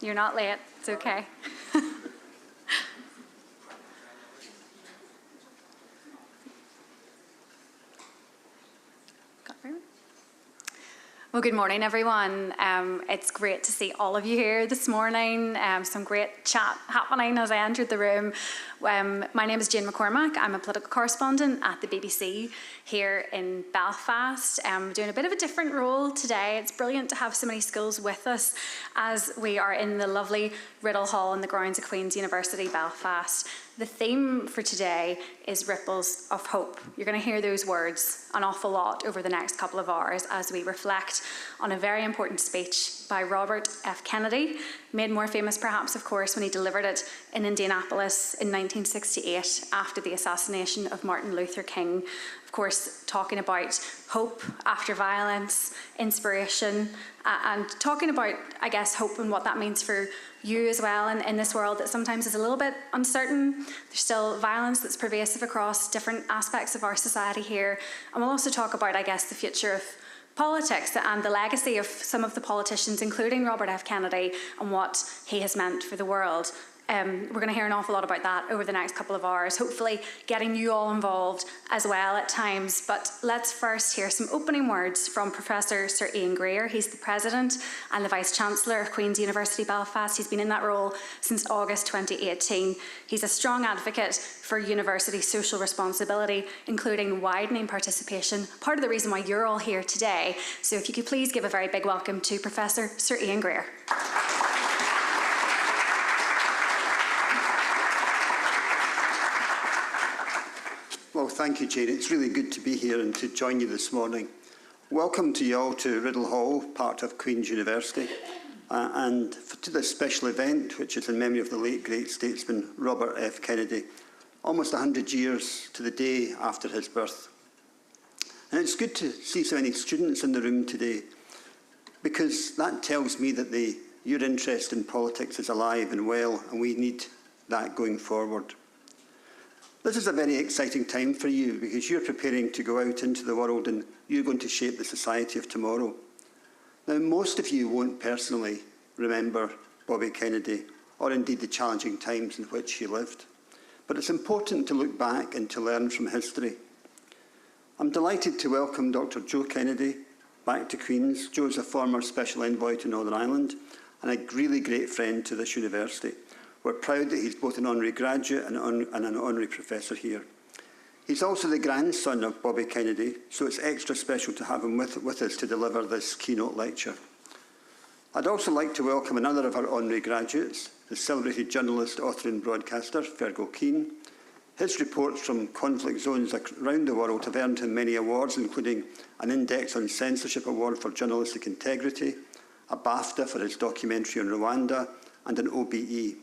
You're not late. It's okay. Well, good morning, everyone. It's great to see all of you here this morning. Some great chat happening as I entered the room. My name is Jane McCormack. I'm a political correspondent at the BBC here in Belfast. Doing a bit of a different role today. It's brilliant to have so many schools with us as we are in the lovely Riddel Hall in the grounds of Queen's University Belfast. The theme for today is ripples of hope. You're going to hear those words an awful lot over the next couple of hours as we reflect on a very important speech by Robert F. Kennedy, made more famous perhaps, of course, when he delivered it in Indianapolis in 1968 after the assassination of Martin Luther King. Of course, talking about hope after violence, inspiration, and talking about, I guess, hope and what that means for you as well in this world that sometimes is a little bit uncertain. There's still violence that's pervasive across different aspects of our society here. And we'll also talk about, I guess, the future of politics and the legacy of some of the politicians, including Robert F. Kennedy, and what he has meant for the world. We're going to hear an awful lot about that over the next couple of hours, hopefully getting you all involved as well at times. But let's first hear some opening words from Professor Sir Ian Greer. He's the President and the Vice-Chancellor of Queen's University Belfast. He's been in that role since August 2018. He's a strong advocate for university social responsibility, including widening participation, part of the reason why you're all here today. So if you could please give a very big welcome to Professor Sir Ian Greer. Well, thank you, Jane. It's really good to be here and to join you this morning. Welcome to you all to Riddel Hall, part of Queen's University, and to this special event, which is in memory of the late great statesman Robert F. Kennedy, almost 100 years to the day after his birth. And it's good to see so many students in the room today, because that tells me that your interest in politics is alive and well, and we need that going forward. This is a very exciting time for you because you're preparing to go out into the world and you're going to shape the society of tomorrow. Now, most of you won't personally remember Bobby Kennedy or indeed the challenging times in which he lived. But it's important to look back and to learn from history. I'm delighted to welcome Dr. Joe Kennedy back to Queen's. Joe's a former Special Envoy to Northern Ireland and a really great friend to this university. We're proud that he's both an honorary graduate and an honorary professor here. He's also the grandson of Bobby Kennedy, so it's extra special to have him with us to deliver this keynote lecture. I'd also like to welcome another of our honorary graduates, the celebrated journalist, author and broadcaster, Fergal Keane. His reports from conflict zones around the world have earned him many awards, including an Index on Censorship Award for Journalistic Integrity, a BAFTA for his documentary on Rwanda, and an OBE.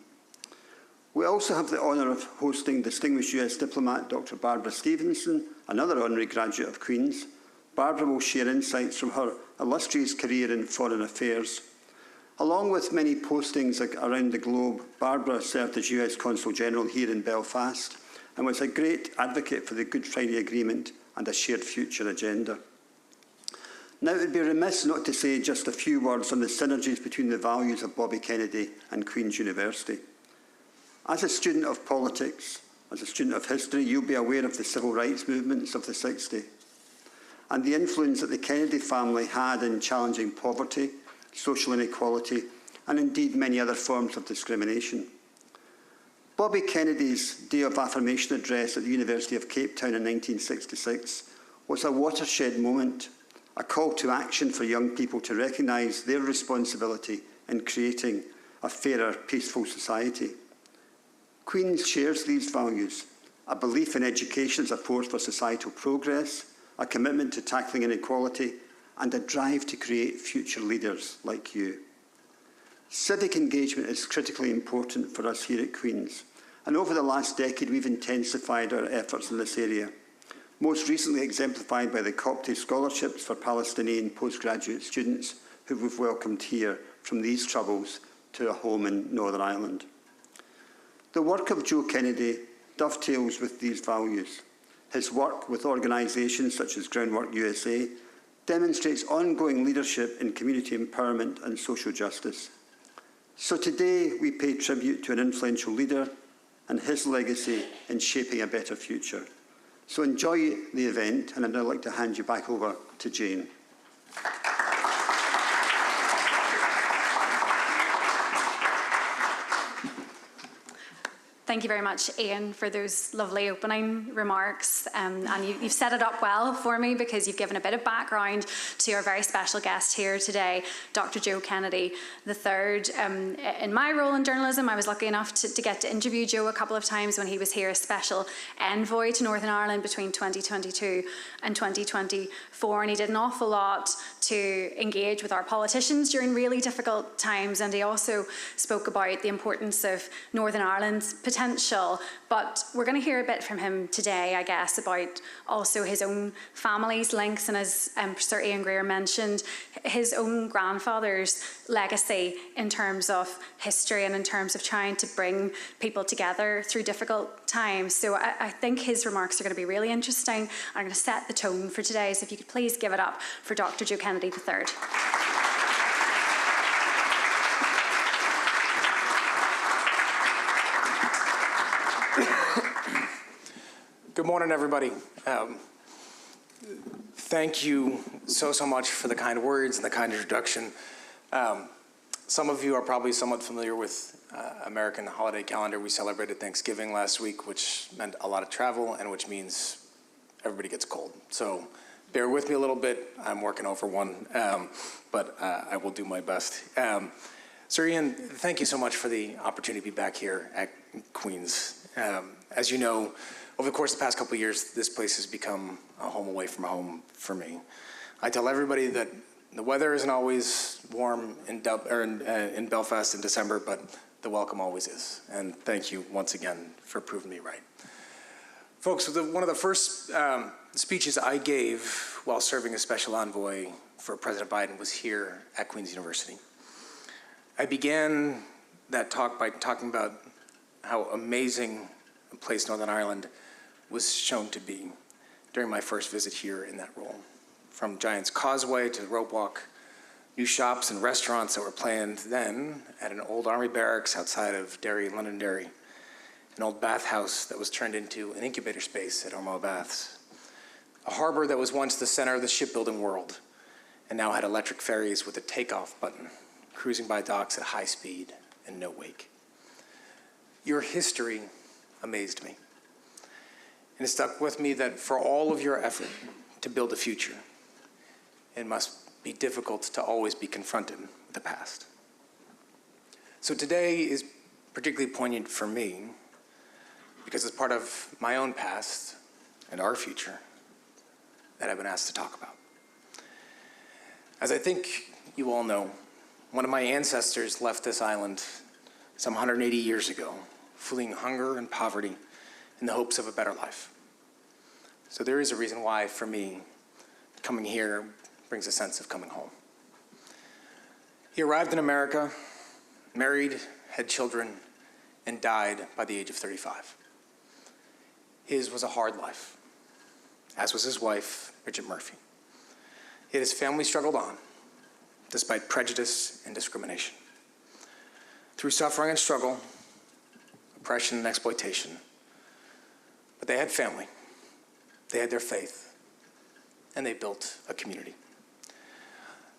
We also have the honour of hosting distinguished US diplomat Dr. Barbara Stevenson, another honorary graduate of Queen's. Barbara will share insights from her illustrious career in foreign affairs. Along with many postings around the globe, Barbara served as US Consul General here in Belfast and was a great advocate for the Good Friday Agreement and a shared future agenda. Now, it would be remiss not to say just a few words on the synergies between the values of Bobby Kennedy and Queen's University. As a student of politics, as a student of history, you'll be aware of the civil rights movements of the 60s and the influence that the Kennedy family had in challenging poverty, social inequality, and indeed many other forms of discrimination. Bobby Kennedy's Day of Affirmation address at the University of Cape Town in 1966 was a watershed moment, a call to action for young people to recognise their responsibility in creating a fairer, peaceful society. Queen's shares these values, a belief in education as a force for societal progress, a commitment to tackling inequality, and a drive to create future leaders like you. Civic engagement is critically important for us here at Queen's, and over the last decade we've intensified our efforts in this area, most recently exemplified by the COPTE scholarships for Palestinian postgraduate students who we've welcomed here from these troubles to a home in Northern Ireland. The work of Joe Kennedy dovetails with these values. His work with organisations such as Groundwork USA demonstrates ongoing leadership in community empowerment and social justice. So today we pay tribute to an influential leader and his legacy in shaping a better future. So enjoy the event, and I'd now like to hand you back over to Jane. Thank you very much, Ian, for those lovely opening remarks. And you've set it up well for me, because you've given a bit of background to our very special guest here today, Dr. Joe Kennedy III. In my role in journalism, I was lucky enough to get to interview Joe a couple of times when he was here as special envoy to Northern Ireland between 2022 and 2024. And he did an awful lot to engage with our politicians during really difficult times. And he also spoke about the importance of Northern Ireland's potential. But we're going to hear a bit from him today, I guess, about also his own family's links, and as Sir Ian Greer mentioned, his own grandfather's legacy in terms of history and in terms of trying to bring people together through difficult times. So I think his remarks are going to be really interesting. I'm going to set the tone for today, so if you could please give it up for Dr. Joe Kennedy III. Good morning, everybody. Thank you so much for the kind words and the kind introduction. Some of you are probably somewhat familiar with American holiday calendar. We celebrated Thanksgiving last week, which meant a lot of travel and which means everybody gets cold. So bear with me a little bit. I'm working over one, but I will do my best. Sir Ian, thank you so much for the opportunity to be back here at Queen's. As you know, over the course of the past couple of years, this place has become a home away from home for me. I tell everybody that the weather isn't always warm in Belfast in December, but the welcome always is. And thank you once again for proving me right. Folks, one of the first speeches I gave while serving as special envoy for President Biden was here at Queen's University. I began that talk by talking about how amazing a place Northern Ireland was shown to be during my first visit here in that role. From Giant's Causeway to the Rope Walk, new shops and restaurants that were planned then at an old army barracks outside of Derry, Londonderry, an old bathhouse that was turned into an incubator space at Ormeau Baths, a harbor that was once the center of the shipbuilding world and now had electric ferries with a takeoff button, cruising by docks at high speed and no wake. Your history amazed me. And it stuck with me that for all of your effort to build a future, it must be difficult to always be confronted with the past. So today is particularly poignant for me because it's part of my own past and our future that I've been asked to talk about. As I think you all know, one of my ancestors left this island some 180 years ago, fleeing hunger and poverty in the hopes of a better life. So there is a reason why, for me, coming here brings a sense of coming home. He arrived in America, married, had children, and died by the age of 35. His was a hard life, as was his wife, Bridget Murphy. Yet his family struggled on, despite prejudice and discrimination. Through suffering and struggle, oppression and exploitation. But they had family, they had their faith, and they built a community.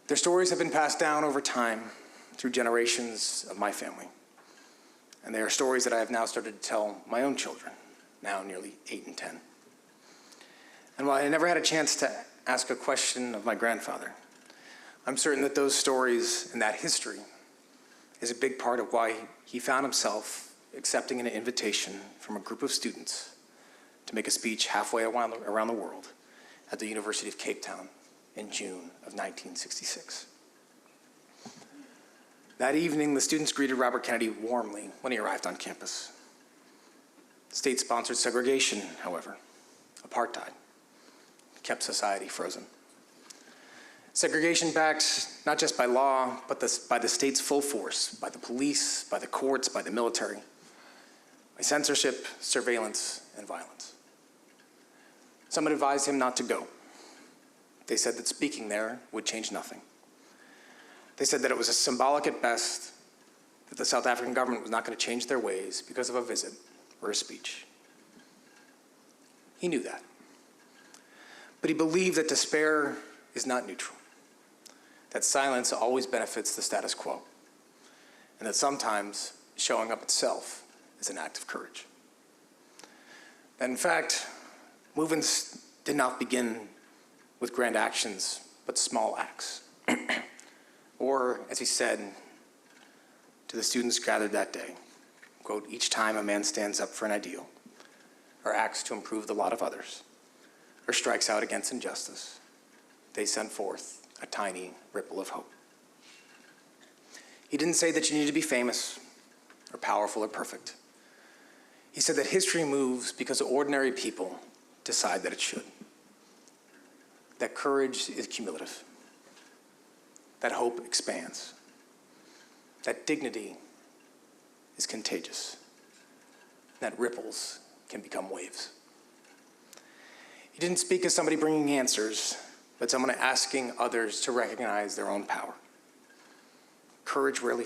Their stories have been passed down over time through generations of my family. And they are stories that I have now started to tell my own children, now nearly 8 and 10. And while I never had a chance to ask a question of my grandfather, I'm certain that those stories and that history is a big part of why he found himself accepting an invitation from a group of students to make a speech halfway around the world at the University of Cape Town in June of 1966. That evening, the students greeted Robert Kennedy warmly when he arrived on campus. State-sponsored segregation, however, apartheid, kept society frozen. Segregation backed not just by law, but by the state's full force, by the police, by the courts, by the military, by censorship, surveillance, and violence. Some had advised him not to go. They said that speaking there would change nothing. They said that it was symbolic at best that the South African government was not going to change their ways because of a visit or a speech. He knew that. But he believed that despair is not neutral, that silence always benefits the status quo, and that sometimes showing up itself is an act of courage. That in fact, movements did not begin with grand actions, but small acts. Or, as he said to the students gathered that day, quote, "Each time a man stands up for an ideal, or acts to improve the lot of others, or strikes out against injustice, they send forth a tiny ripple of hope." He didn't say that you need to be famous, or powerful, or perfect. He said that history moves because ordinary people decide that it should. That courage is cumulative. That hope expands. That dignity is contagious. That ripples can become waves. He didn't speak as somebody bringing answers, but someone asking others to recognize their own power. Courage rarely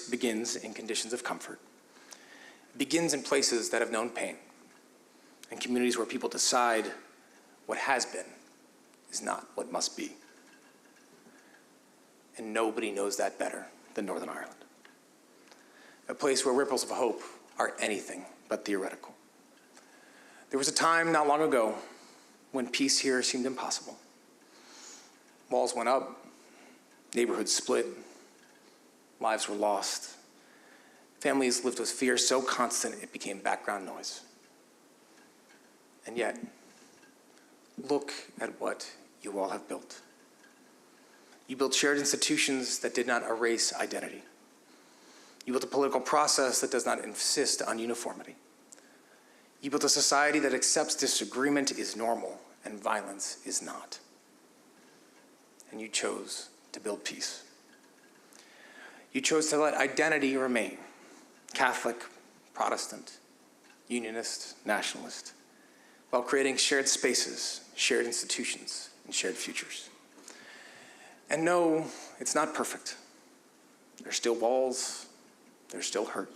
begins in conditions of comfort. It begins in places that have known pain, in communities where people decide what has been is not what must be. And nobody knows that better than Northern Ireland. A place where ripples of hope are anything but theoretical. There was a time not long ago when peace here seemed impossible. Walls went up, neighborhoods split, lives were lost. Families lived with fear so constant it became background noise. And yet, look at what you all have built. You built shared institutions that did not erase identity. You built a political process that does not insist on uniformity. You built a society that accepts disagreement is normal and violence is not. And you chose to build peace. You chose to let identity remain Catholic, Protestant, Unionist, Nationalist, while creating shared spaces, shared institutions, and shared futures. And no, it's not perfect. There's still walls, there's still hurt,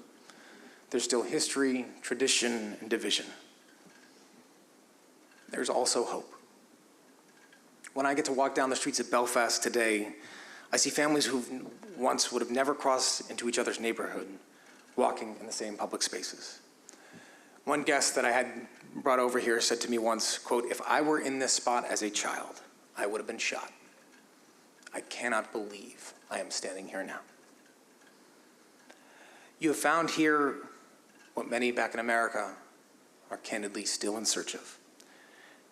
there's still history, tradition, and division. There's also hope. When I get to walk down the streets of Belfast today, I see families who once would have never crossed into each other's neighborhood walking in the same public spaces. One guest that I had brought over here said to me once, quote, "If I were in this spot as a child, I would have been shot. I cannot believe I am standing here now." You have found here what many back in America are candidly still in search of,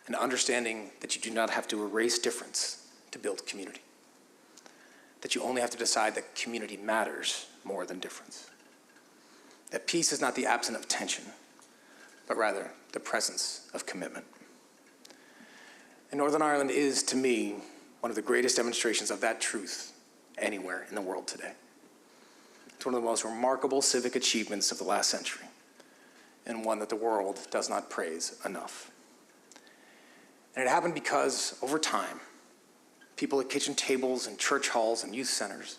an understanding that you do not have to erase difference to build community, that you only have to decide that community matters more than difference, that peace is not the absence of tension, but rather the presence of commitment. And Northern Ireland is, to me, one of the greatest demonstrations of that truth anywhere in the world today. It's one of the most remarkable civic achievements of the last century, and one that the world does not praise enough. And it happened because, over time, people at kitchen tables and church halls and youth centers,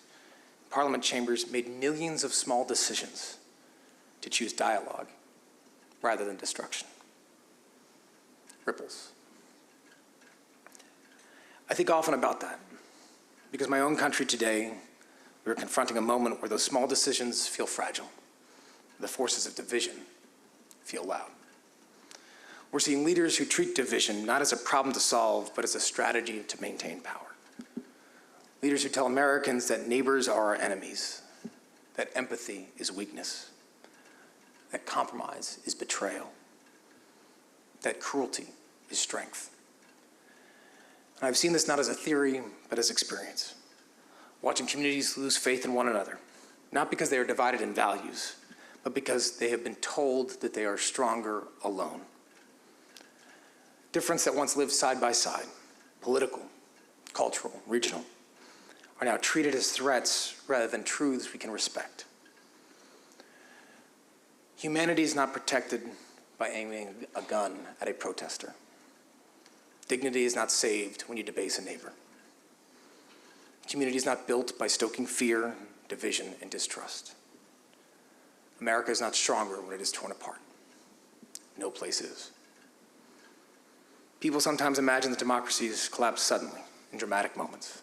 parliament chambers made millions of small decisions to choose dialogue rather than destruction. Ripples. I think often about that, because my own country today, we're confronting a moment where those small decisions feel fragile. The forces of division feel loud. We're seeing leaders who treat division not as a problem to solve, but as a strategy to maintain power. Leaders who tell Americans that neighbors are our enemies, that empathy is weakness, that compromise is betrayal, that cruelty is strength. And I've seen this not as a theory, but as experience, watching communities lose faith in one another, not because they are divided in values, but because they have been told that they are stronger alone. Difference that once lived side by side, political, cultural, regional, are now treated as threats rather than truths we can respect. Humanity is not protected by aiming a gun at a protester. Dignity is not saved when you debase a neighbor. Community is not built by stoking fear, division, and distrust. America is not stronger when it is torn apart. No place is. People sometimes imagine that democracies collapse suddenly in dramatic moments.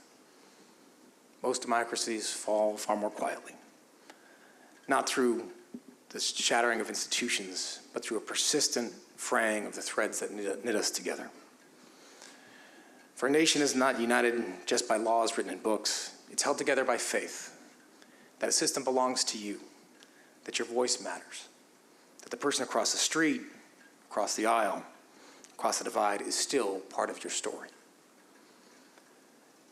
Most democracies fall far more quietly, not through the shattering of institutions, but through a persistent fraying of the threads that knit us together. For a nation is not united just by laws written in books. It's held together by faith, that a system belongs to you, that your voice matters, that the person across the street, across the aisle, across the divide is still part of your story.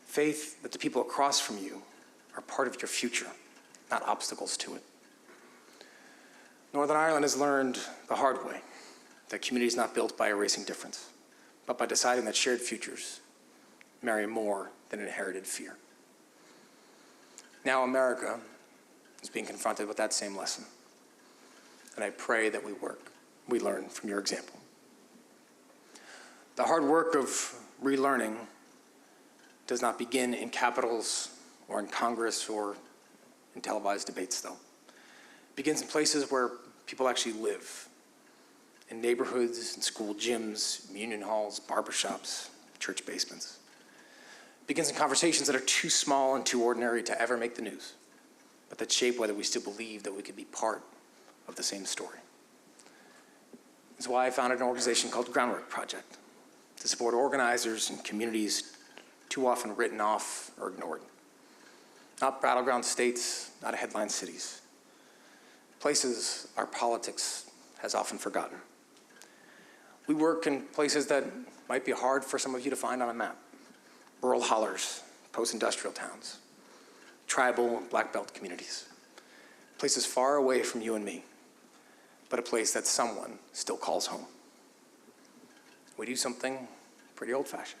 Faith that the people across from you are part of your future, not obstacles to it. Northern Ireland has learned the hard way that community is not built by erasing difference, but by deciding that shared futures marry more than inherited fear. Now America is being confronted with that same lesson, and I pray that we learn from your example. The hard work of relearning does not begin in capitals or in Congress or in televised debates, though. It begins in places where people actually live, in neighborhoods, in school gyms, union halls, barbershops, church basements. It begins in conversations that are too small and too ordinary to ever make the news, but that shape whether we still believe that we could be part of the same story. That's why I founded an organization called Groundwork Project, to support organizers and communities too often written off or ignored. Not battleground states, not headline cities. Places our politics has often forgotten. We work in places that might be hard for some of you to find on a map. Rural hollers, post-industrial towns, tribal and black belt communities. Places far away from you and me, but a place that someone still calls home. We do something pretty old-fashioned.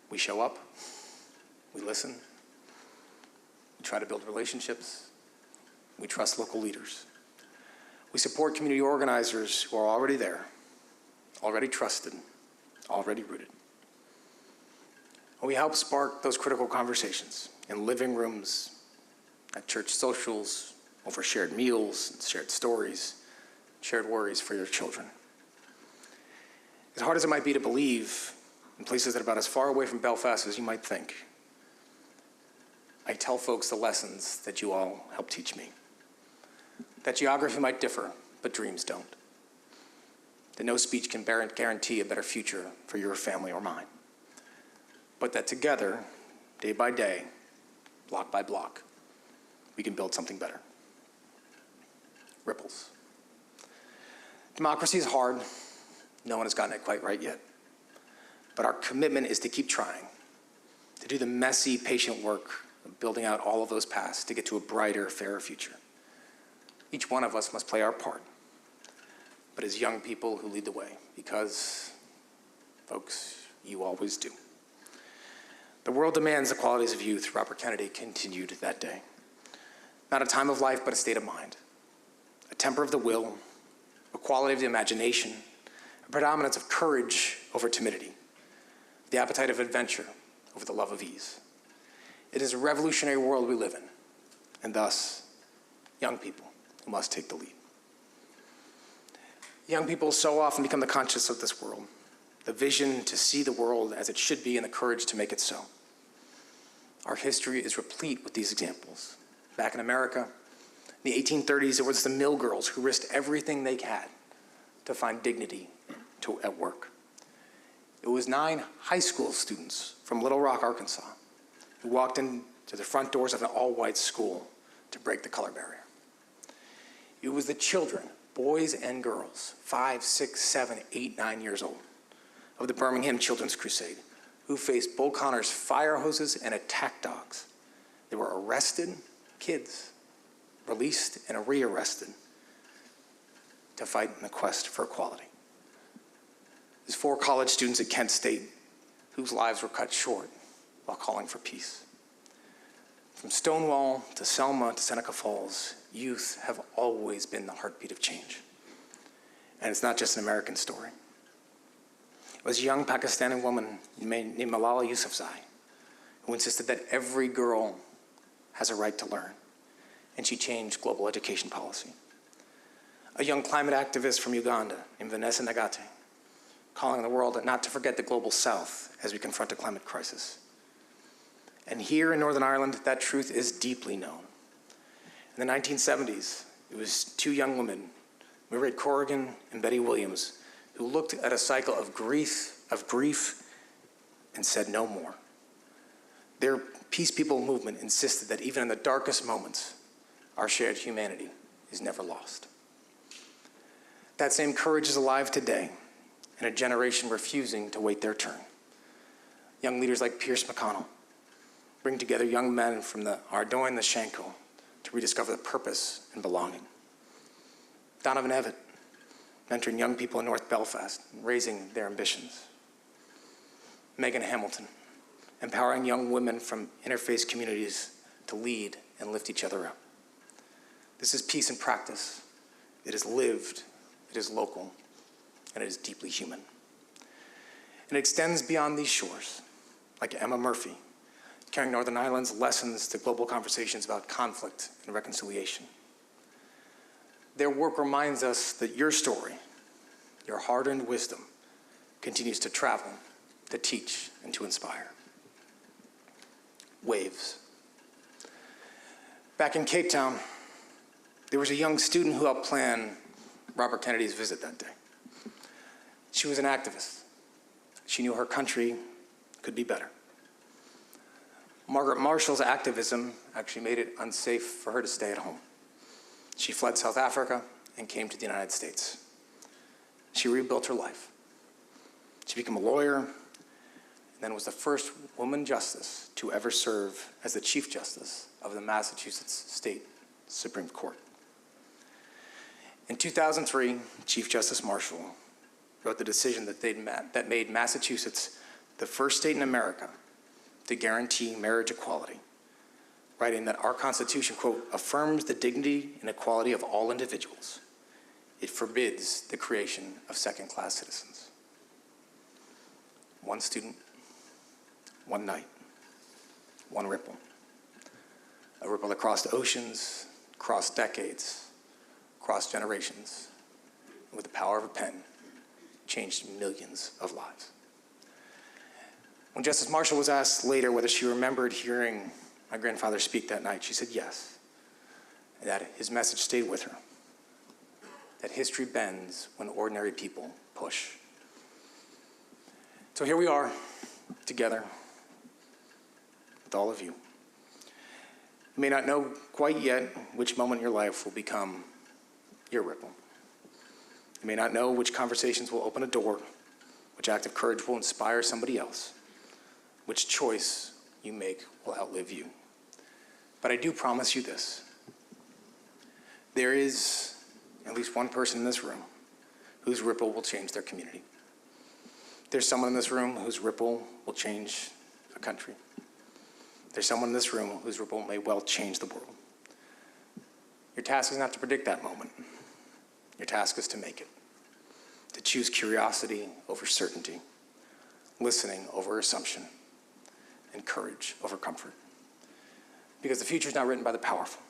We show up, we listen, we try to build relationships, we trust local leaders. We support community organizers who are already there, already trusted, already rooted. And we help spark those critical conversations in living rooms, at church socials, over shared meals, shared stories, shared worries for your children. As hard as it might be to believe, in places that are about as far away from Belfast as you might think, I tell folks the lessons that you all helped teach me. That geography might differ, but dreams don't. That no speech can guarantee a better future for your family or mine. But that together, day by day, block by block, we can build something better. Ripples. Democracy is hard. No one has gotten it quite right yet. But our commitment is to keep trying, to do the messy, patient work of building out all of those paths to get to a brighter, fairer future. Each one of us must play our part, but as young people who lead the way, because, folks, you always do. The world demands the qualities of youth, Robert Kennedy continued that day. Not a time of life, but a state of mind. A temper of the will, a quality of the imagination, a predominance of courage over timidity, the appetite of adventure over the love of ease. It is a revolutionary world we live in, and thus, young people who must take the lead. Young people so often become the conscience of this world, the vision to see the world as it should be and the courage to make it so. Our history is replete with these examples. Back in America, in the 1830s, it was the mill girls who risked everything they had to find dignity at work. It was 9 high school students from Little Rock, Arkansas, who walked into the front doors of an all-white school to break the color barrier. It was the children, boys and girls, 5, 6, 7, 8, 9 years old, of the Birmingham Children's Crusade, who faced Bull Connor's fire hoses and attack dogs. They were arrested, kids, released and rearrested to fight in the quest for equality. There's 4 college students at Kent State whose lives were cut short while calling for peace. From Stonewall to Selma to Seneca Falls, youth have always been the heartbeat of change. And it's not just an American story. It was a young Pakistani woman named Malala Yousafzai who insisted that every girl has a right to learn, and she changed global education policy. A young climate activist from Uganda named Vanessa Nagate, calling on the world not to forget the global south as we confront a climate crisis. And here in Northern Ireland, that truth is deeply known. In the 1970s, it was two young women, Mairead Corrigan and Betty Williams, who looked at a cycle of grief, and said no more. Their Peace People movement insisted that even in the darkest moments, our shared humanity is never lost. That same courage is alive today in a generation refusing to wait their turn. Young leaders like Pierce McConnell bring together young men from the Ardoin, the Shankill, to rediscover the purpose and belonging. Donovan Evatt, mentoring young people in North Belfast, raising their ambitions. Megan Hamilton, empowering young women from interfaith communities to lead and lift each other up. This is peace in practice. It is lived, it is local, and it is deeply human. And it extends beyond these shores, like Emma Murphy, carrying Northern Ireland's lessons to global conversations about conflict and reconciliation. Their work reminds us that your story, your hard-earned wisdom, continues to travel, to teach, and to inspire. Waves. Back in Cape Town, there was a young student who helped plan Robert Kennedy's visit that day. She was an activist. She knew her country could be better. Margaret Marshall's activism actually made it unsafe for her to stay at home. She fled South Africa and came to the United States. She rebuilt her life. She became a lawyer, and then was the first woman justice to ever serve as the Chief Justice of the Massachusetts State Supreme Court. In 2003, Chief Justice Marshall wrote the decision that made Massachusetts the first state in America to guarantee marriage equality, writing that our Constitution, quote, affirms the dignity and equality of all individuals. It forbids the creation of second-class citizens. One student, one night, one ripple. A ripple that crossed oceans, crossed decades, crossed generations, and with the power of a pen, changed millions of lives. When Justice Marshall was asked later whether she remembered hearing my grandfather speak that night, she said yes, and that his message stayed with her, that history bends when ordinary people push. So here we are, together, with all of you. You may not know quite yet which moment in your life will become your ripple. You may not know which conversations will open a door, which act of courage will inspire somebody else, which choice you make will outlive you. But I do promise you this. There is at least one person in this room whose ripple will change their community. There's someone in this room whose ripple will change a country. There's someone in this room whose ripple may well change the world. Your task is not to predict that moment. Your task is to make it. To choose curiosity over certainty, listening over assumption, and courage over comfort. Because the future is not written by the powerful.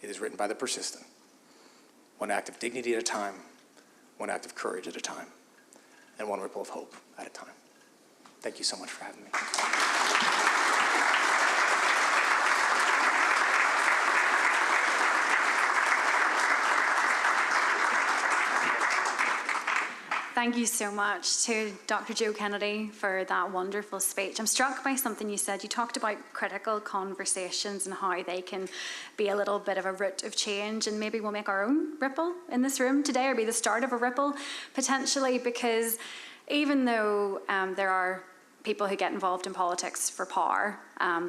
It is written by the persistent. One act of dignity at a time, one act of courage at a time, and one ripple of hope at a time. Thank you so much for having me. Thank you so much to Dr. Joe Kennedy for that wonderful speech. I'm struck by something you said. You talked about critical conversations and how they can be a little bit of a root of change, and maybe we'll make our own ripple in this room today, or be the start of a ripple potentially, because even though there are people who get involved in politics for power,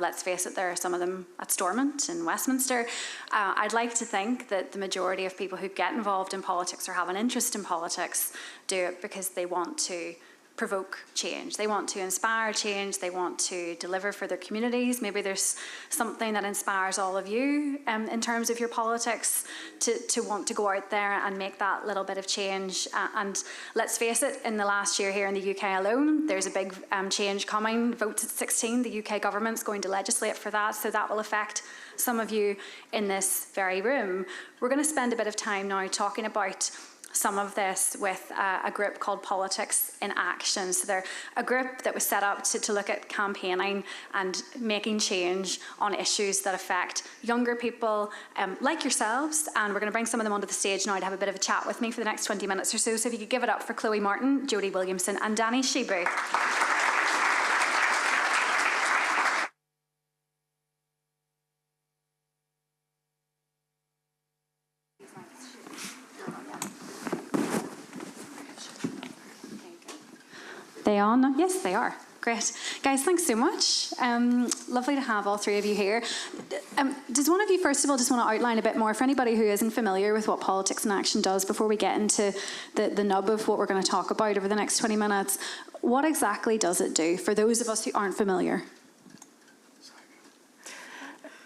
let's face it, there are some of them at Stormont in Westminster. I'd like to think that the majority of people who get involved in politics or have an interest in politics do it because they want to provoke change. They want to inspire change. They want to deliver for their communities. Maybe there's something that inspires all of you in terms of your politics to want to go out there and make that little bit of change. And let's face it, in the last year here in the UK alone, there's a big change coming. Votes at 16, the UK government's going to legislate for that, so that will affect some of you in this very room. We're going to spend a bit of time now talking about some of this with a group called Politics in Action. So they're a group that was set up to look at campaigning and making change on issues that affect younger people like yourselves. And we're going to bring some of them onto the stage now to have a bit of a chat with me for the next 20 minutes or so. So if you could give it up for Chloe Martin, Jodie Williamson and Danny Shibu. They on? Yes, they are. Great. Guys, thanks so much. Lovely to have all three of you here. Does one of you, first of all, just want to outline a bit more for anybody who isn't familiar with what Politics in Action does before we get into the nub of what we're going to talk about over the next 20 minutes? What exactly does it do for those of us who aren't familiar?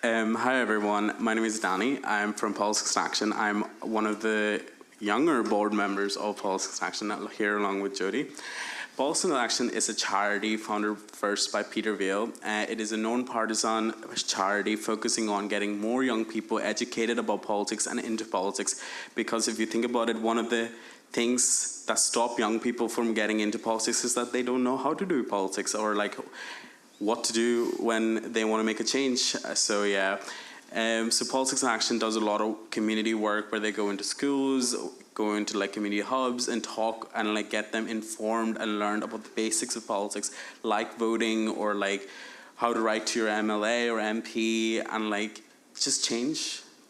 Hi, everyone. My name is Danny. I'm from Politics in Action. I'm one of the younger board members of Politics in Action here along with Jodie. Politics in Action is a charity founded first by Peter Vail. It is a non-partisan charity focusing on getting more young people educated about politics and into politics. Because if you think about it, one of the things that stop young people from getting into politics is that they don't know how to do politics or like what to do when they want to make a change. So yeah. So Politics in Action does a lot of community work where they go into schools, go into like community hubs and talk and like get them informed and learn about the basics of politics, like voting or like how to write to your MLA or MP and like just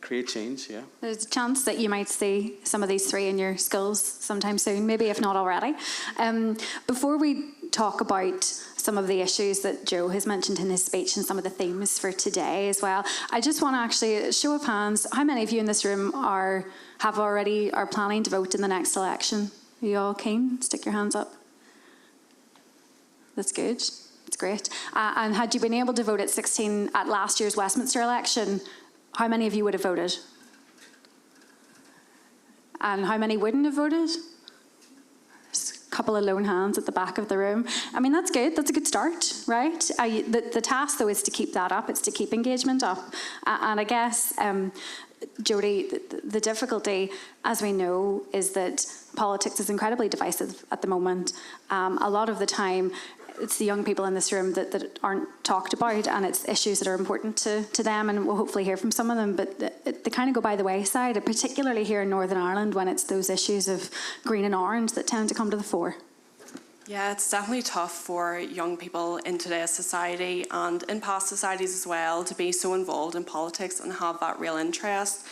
create change, yeah. There's a chance that you might see some of these three in your schools sometime soon, maybe if not already. Before we talk about some of the issues that Joe has mentioned in his speech and some of the themes for today as well, I just want to actually, show of hands, how many of you in this room are planning to vote in the next election? Are you all keen? Stick your hands up. That's good. That's great. And had you been able to vote at 16 at last year's Westminster election, how many of you would have voted? And how many wouldn't have voted? There's a couple of lone hands at the back of the room. I mean, that's good. That's a good start, right? The task, though, is to keep that up. It's to keep engagement up. And I guess, Jodie, the difficulty, as we know, is that politics is incredibly divisive at the moment. A lot of the time, it's the young people in this room that aren't talked about, and it's issues that are important to them, and we'll hopefully hear from some of them, but they kind of go by the wayside, particularly here in Northern Ireland when it's those issues of green and orange that tend to come to the fore. Yeah, it's definitely tough for young people in today's society and in past societies as well to be so involved in politics and have that real interest.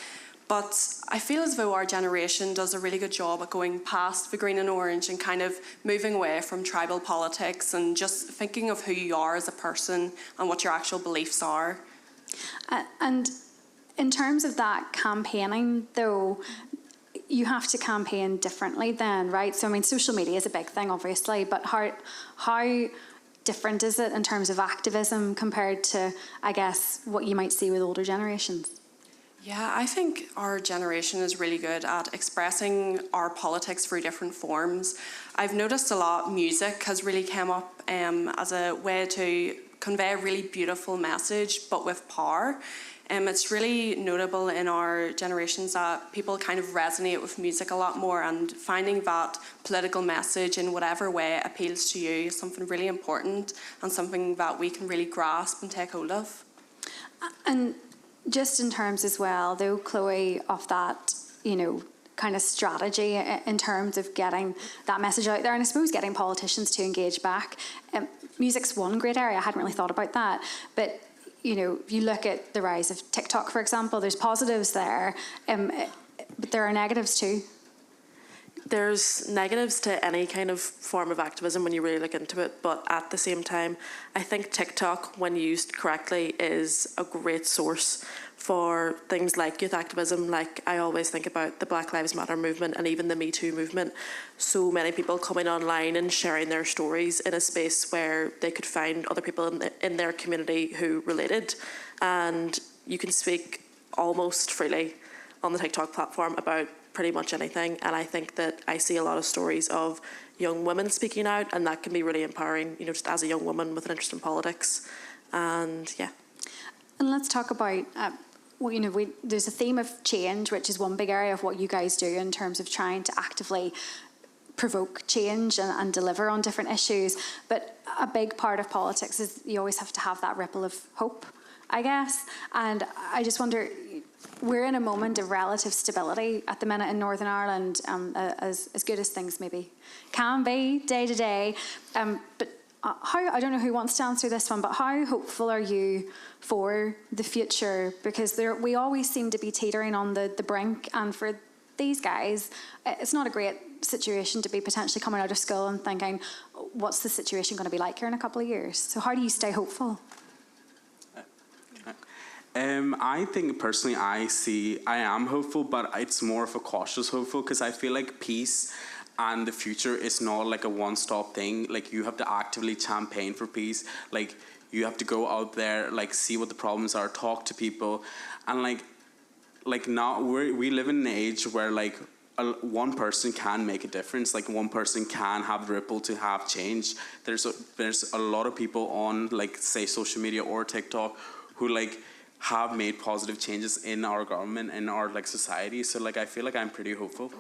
But I feel as though our generation does a really good job at going past the green and orange and kind of moving away from tribal politics and just thinking of who you are as a person and what your actual beliefs are. And in terms of that campaigning, though, you have to campaign differently then, right? So, I mean, social media is a big thing, obviously, but how different is it in terms of activism compared to, I guess, what you might see with older generations? Yeah, I think our generation is really good at expressing our politics through different forms. I've noticed a lot music has really come up as a way to convey a really beautiful message, but with power. It's really notable in our generations that people kind of resonate with music a lot more, and finding that political message in whatever way appeals to you is something really important and something that we can really grasp and take hold of. And just in terms as well, though, Chloe, of that, kind of strategy in terms of getting that message out there, and I suppose getting politicians to engage back. Music's one great area. I hadn't really thought about that. But, if you look at the rise of TikTok, for example, there's positives there, but there are negatives too. There's negatives to any kind of form of activism when you really look into it, but at the same time, I think TikTok, when used correctly, is a great source for things like youth activism. Like, I always think about the Black Lives Matter movement and even the Me Too movement. So many people coming online and sharing their stories in a space where they could find other people in their community who related. And you can speak almost freely on the TikTok platform about pretty much anything, and I think that I see a lot of stories of young women speaking out, and that can be really empowering, you know, just as a young woman with an interest in politics. And yeah. And let's talk about, there's a theme of change, which is one big area of what you guys do in terms of trying to actively provoke change and deliver on different issues. But a big part of politics is you always have to have that ripple of hope, I guess. And I just wonder, we're in a moment of relative stability at the minute in Northern Ireland, as good as things maybe can be day to day. But how, I don't know who wants to answer this one, but how hopeful are you for the future? Because we always seem to be teetering on the brink, and for these guys, it's not a great situation to be potentially coming out of school and thinking, what's the situation going to be like here in a couple of years? So how do you stay hopeful? I think personally I am hopeful, but it's more of a cautious hopeful, because I feel like peace and the future is not like a one-stop thing. Like, you have to actively campaign for peace. Like, you have to go out there, like, see what the problems are, talk to people. And like now we live in an age where like one person can make a difference. Like, one person can have the ripple to have change. There's a lot of people on, like, say, social media or TikTok who like have made positive changes in our government, in our like society. So like, I feel like I'm pretty hopeful.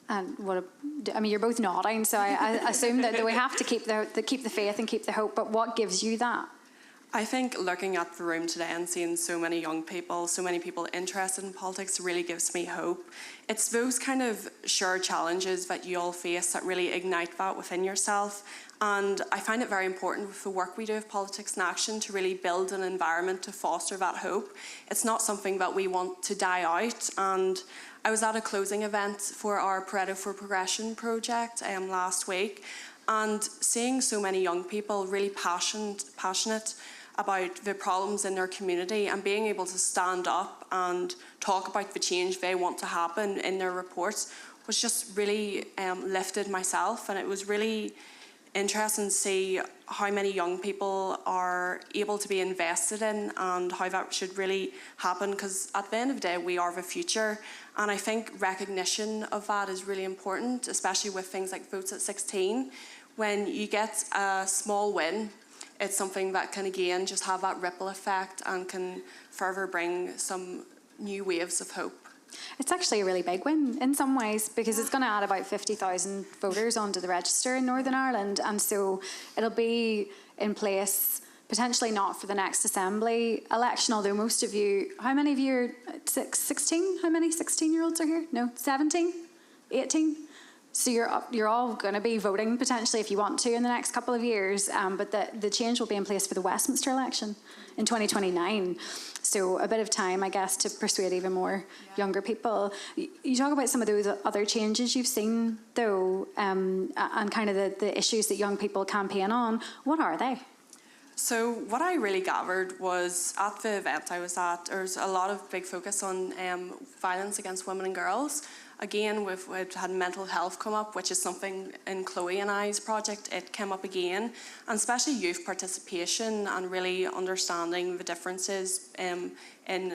And you're both nodding, so I assume that we have to keep the faith and keep the hope. But what gives you that? I think looking at the room today and seeing so many young people, so many people interested in politics, really gives me hope. It's those kind of shared challenges that you all face that really ignite that within yourself. And I find it very important with the work we do with Politics in Action to really build an environment to foster that hope. It's not something that we want to die out. And I was at a closing event for our Pareto for Progression project last week, and seeing so many young people really passionate about the problems in their community and being able to stand up and talk about the change they want to happen in their reports was just really lifted myself. And it was really interesting to see how many young people are able to be invested in and how that should really happen, because at the end of the day we are the future, and I think recognition of that is really important, especially with things like votes at 16. When you get a small win, it's something that can again just have that ripple effect and can further bring some new waves of hope. It's actually a really big win in some ways, because it's going to add about 50,000 voters onto the register in Northern Ireland, and so it'll be in place potentially not for the next Assembly election, although most of you, how many of you are 16? How many 16-year-olds are here? No, 17? 18? So you're all going to be voting potentially if you want to in the next couple of years, but the change will be in place for the Westminster election in 2029. So a bit of time, I guess, to persuade even more younger people. You talk about some of those other changes you've seen, though, and kind of the issues that young people campaign on. What are they? So what I really gathered was at the event I was at, there's a lot of big focus on violence against women and girls. Again, we've had mental health come up, which is something in Chloe and I's project, it came up again, and especially youth participation and really understanding the differences in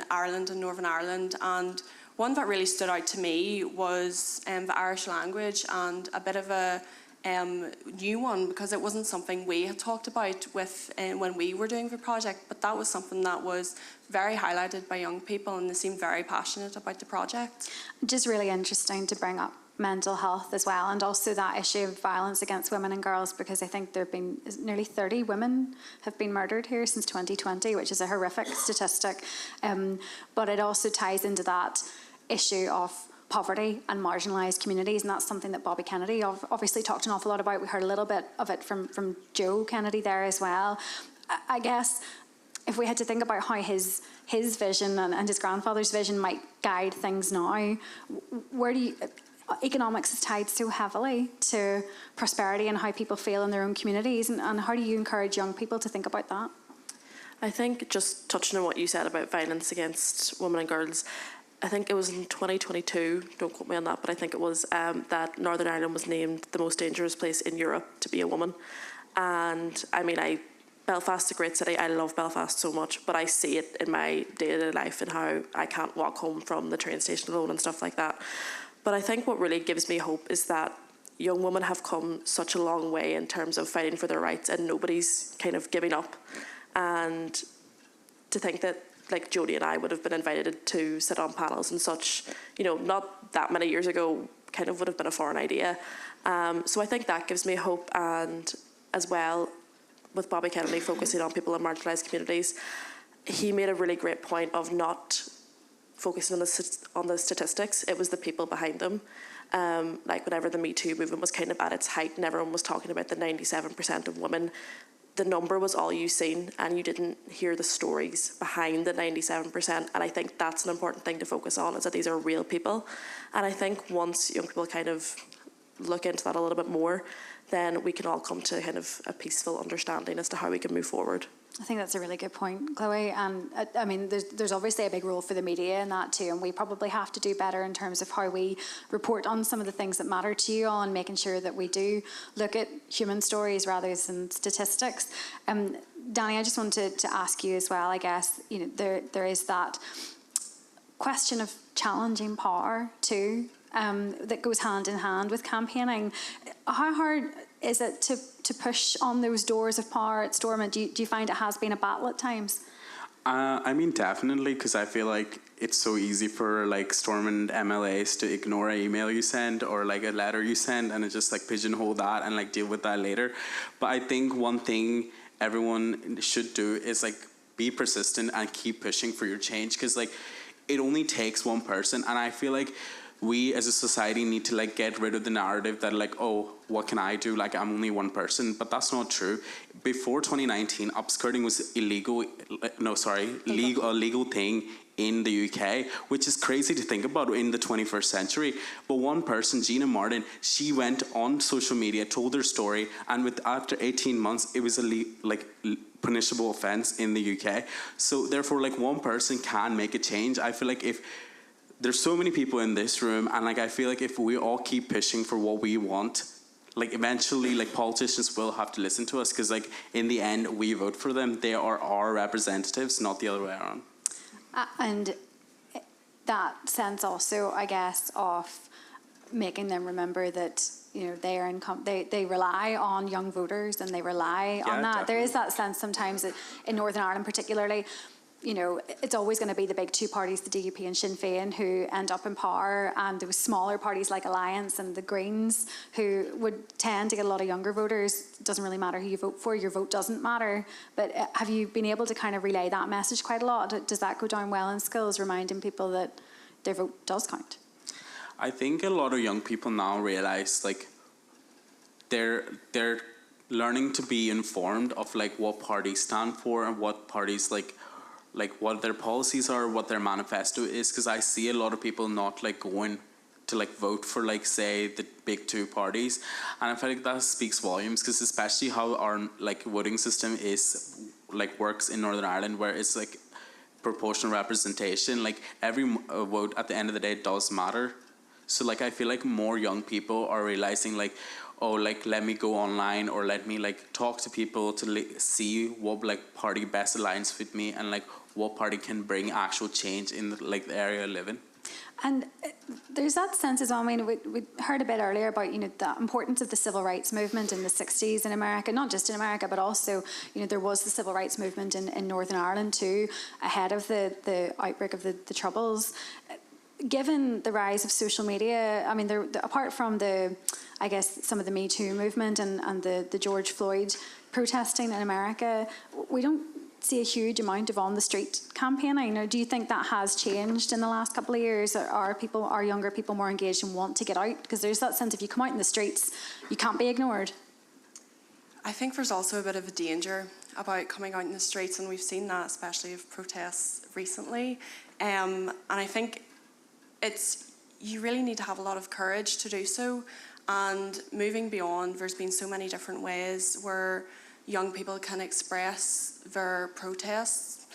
Ireland and Northern Ireland. And one that really stood out to me was the Irish language, and a bit of a new one, because it wasn't something we had talked about with when we were doing the project, but that was something that was very highlighted by young people, and they seemed very passionate about the project. Just really interesting to bring up mental health as well, and also that issue of violence against women and girls, because I think there have been nearly 30 women have been murdered here since 2020, which is a horrific statistic, but it also ties into that issue of poverty and marginalised communities, and that's something that Bobby Kennedy obviously talked an awful lot about. We heard a little bit of it from Joe Kennedy there as well. I guess if we had to think about how his vision and his grandfather's vision might guide things now, where do you, economics is tied so heavily to prosperity and how people feel in their own communities. And how do you encourage young people to think about that? I think, just touching on what you said about violence against women and girls, I think it was in 2022, don't quote me on that, but I think it was that Northern Ireland was named the most dangerous place in Europe to be a woman. And I mean, Belfast is a great city. I love Belfast so much, but I see it in my day-to-day life and how I can't walk home from the train station alone and stuff like that. But I think what really gives me hope is that young women have come such a long way in terms of fighting for their rights, and nobody's kind of giving up. And to think that, like, Jodie and I would have been invited to sit on panels and such, you know, not that many years ago, kind of would have been a foreign idea. So I think that gives me hope. And as well, with Bobby Kennedy focusing on people in marginalised communities, he made a really great point of not focusing on the statistics. It was the people behind them. Like whenever the Me Too movement was kind of at its height and everyone was talking about the 97% of women, the number was all you seen and you didn't hear the stories behind the 97%. And I think that's an important thing to focus on, is that these are real people. And I think once young people kind of look into that a little bit more, then we can all come to kind of a peaceful understanding as to how we can move forward. I think that's a really good point, Chloe. And I mean, there's obviously a big role for the media in that too, and we probably have to do better in terms of how we report on some of the things that matter to you all, and making sure that we do look at human stories rather than statistics. Danny, I just wanted to ask you as well, I guess, you know, there is that question of challenging power too, that goes hand in hand with campaigning. How hard is it to push on those doors of power at Stormont? Do you find it has been a battle at times? I mean, definitely, because I feel like it's so easy for like Stormont MLAs to ignore an email you send or like a letter you send and just like pigeonhole that and like deal with that later. But I think one thing everyone should do is like be persistent and keep pushing for your change, because like it only takes one person. And I feel like we as a society need to like get rid of the narrative that like, oh, what can I do? Like, I'm only one person. But that's not true. Before 2019, upskirting was legal thing in the UK, which is crazy to think about in the 21st century. But one person, Gina Martin, she went on social media, told her story, and after 18 months, it was a punishable offense in the UK. So therefore, like, one person can make a change. I feel like if there's so many people in this room, and like I feel like if we all keep pushing for what we want, like eventually like politicians will have to listen to us, because like in the end we vote for them. They are our representatives, not the other way around. And that sense also, I guess, of making them remember that, you know, they rely on young voters and they rely on that. Definitely. There is that sense sometimes that in Northern Ireland particularly, you know, it's always going to be the big two parties, the DUP and Sinn Féin, who end up in power, and those smaller parties like Alliance and the Greens, who would tend to get a lot of younger voters. It doesn't really matter who you vote for, your vote doesn't matter. But have you been able to kind of relay that message quite a lot? Does that go down well in schools, reminding people that their vote does count? I think a lot of young people now realize like they're learning to be informed of like what parties stand for and what parties like what their policies are, what their manifesto is, because I see a lot of people not like going to like vote for like say the big two parties, and I feel like that speaks volumes, because especially how our like voting system is like works in Northern Ireland, where it's like proportional representation, like every vote at the end of the day does matter. So like I feel like more young people are realizing like, oh, like let me go online or let me like talk to people to see what like party best aligns with me and like what party can bring actual change in like the area I live in. And there's that sense as well. I mean, we heard a bit earlier about, you know, the importance of the civil rights movement in the 60s in America, not just in America, but also, you know, there was the civil rights movement in Northern Ireland too, ahead of the outbreak of the Troubles. Given the rise of social media, I mean, apart from I guess, some of the Me Too movement and the George Floyd protesting in America, we don't see a huge amount of on-the-street campaigning. Now, do you think that has changed in the last couple of years? Are younger people more engaged and want to get out? Because there's that sense if you come out in the streets, you can't be ignored. I think there's also a bit of a danger about coming out in the streets, and we've seen that especially with protests recently. And I think it's you really need to have a lot of courage to do so. And moving beyond, there's been so many different ways where young people can express their protests.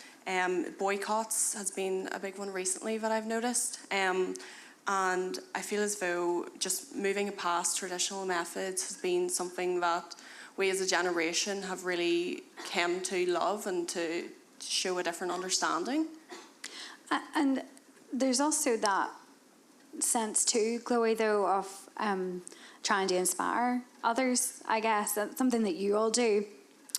Boycotts has been a big one recently that I've noticed. And I feel as though just moving past traditional methods has been something that we as a generation have really come to love and to show a different understanding. And there's also that sense too, Chloe, though, of trying to inspire others, I guess. That's something that you all do.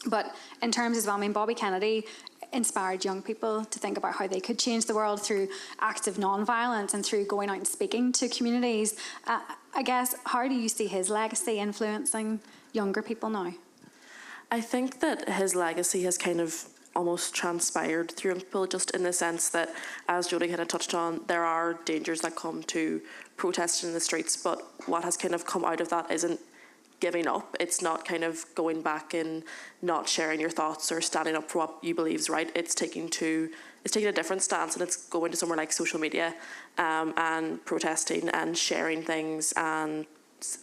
But in terms as well, I mean, Bobby Kennedy inspired young people to think about how they could change the world through acts of non-violence and through going out and speaking to communities. I guess, how do you see his legacy influencing younger people now? I think that his legacy has kind of almost transpired through people, just in the sense that, as Jodie kind of touched on, there are dangers that come to protesting in the streets, but what has kind of come out of that isn't giving up. It's not kind of going back and not sharing your thoughts or standing up for what you believe is right. It's taking a different stance, and it's going to somewhere like social media and protesting and sharing things, and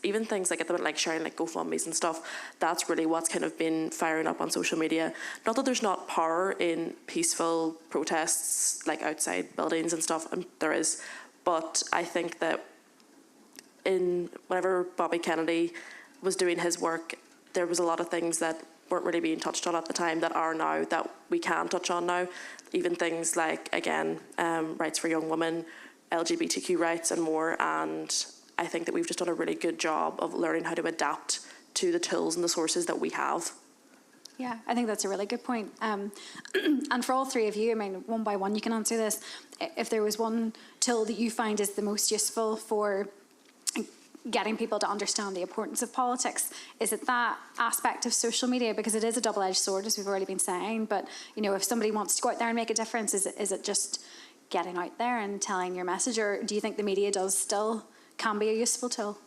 even things like at the minute, like sharing like GoFundMes and stuff. That's really what's kind of been firing up on social media. Not that there's not power in peaceful protests like outside buildings and stuff, and there is, but I think that whenever Bobby Kennedy was doing his work, there was a lot of things that weren't really being touched on at the time that are now, that we can touch on now. Even things like, again, rights for young women, LGBTQ rights and more. And I think that we've just done a really good job of learning how to adapt to the tools and the sources that we have. Yeah, I think that's a really good point. And for all three of you, I mean, one by one, you can answer this. If there was one tool that you find is the most useful for getting people to understand the importance of politics, is it that aspect of social media? Because it is a double-edged sword, as we've already been saying. But, you know, if somebody wants to go out there and make a difference, is it just getting out there and telling your message? Or do you think the media can be a useful tool?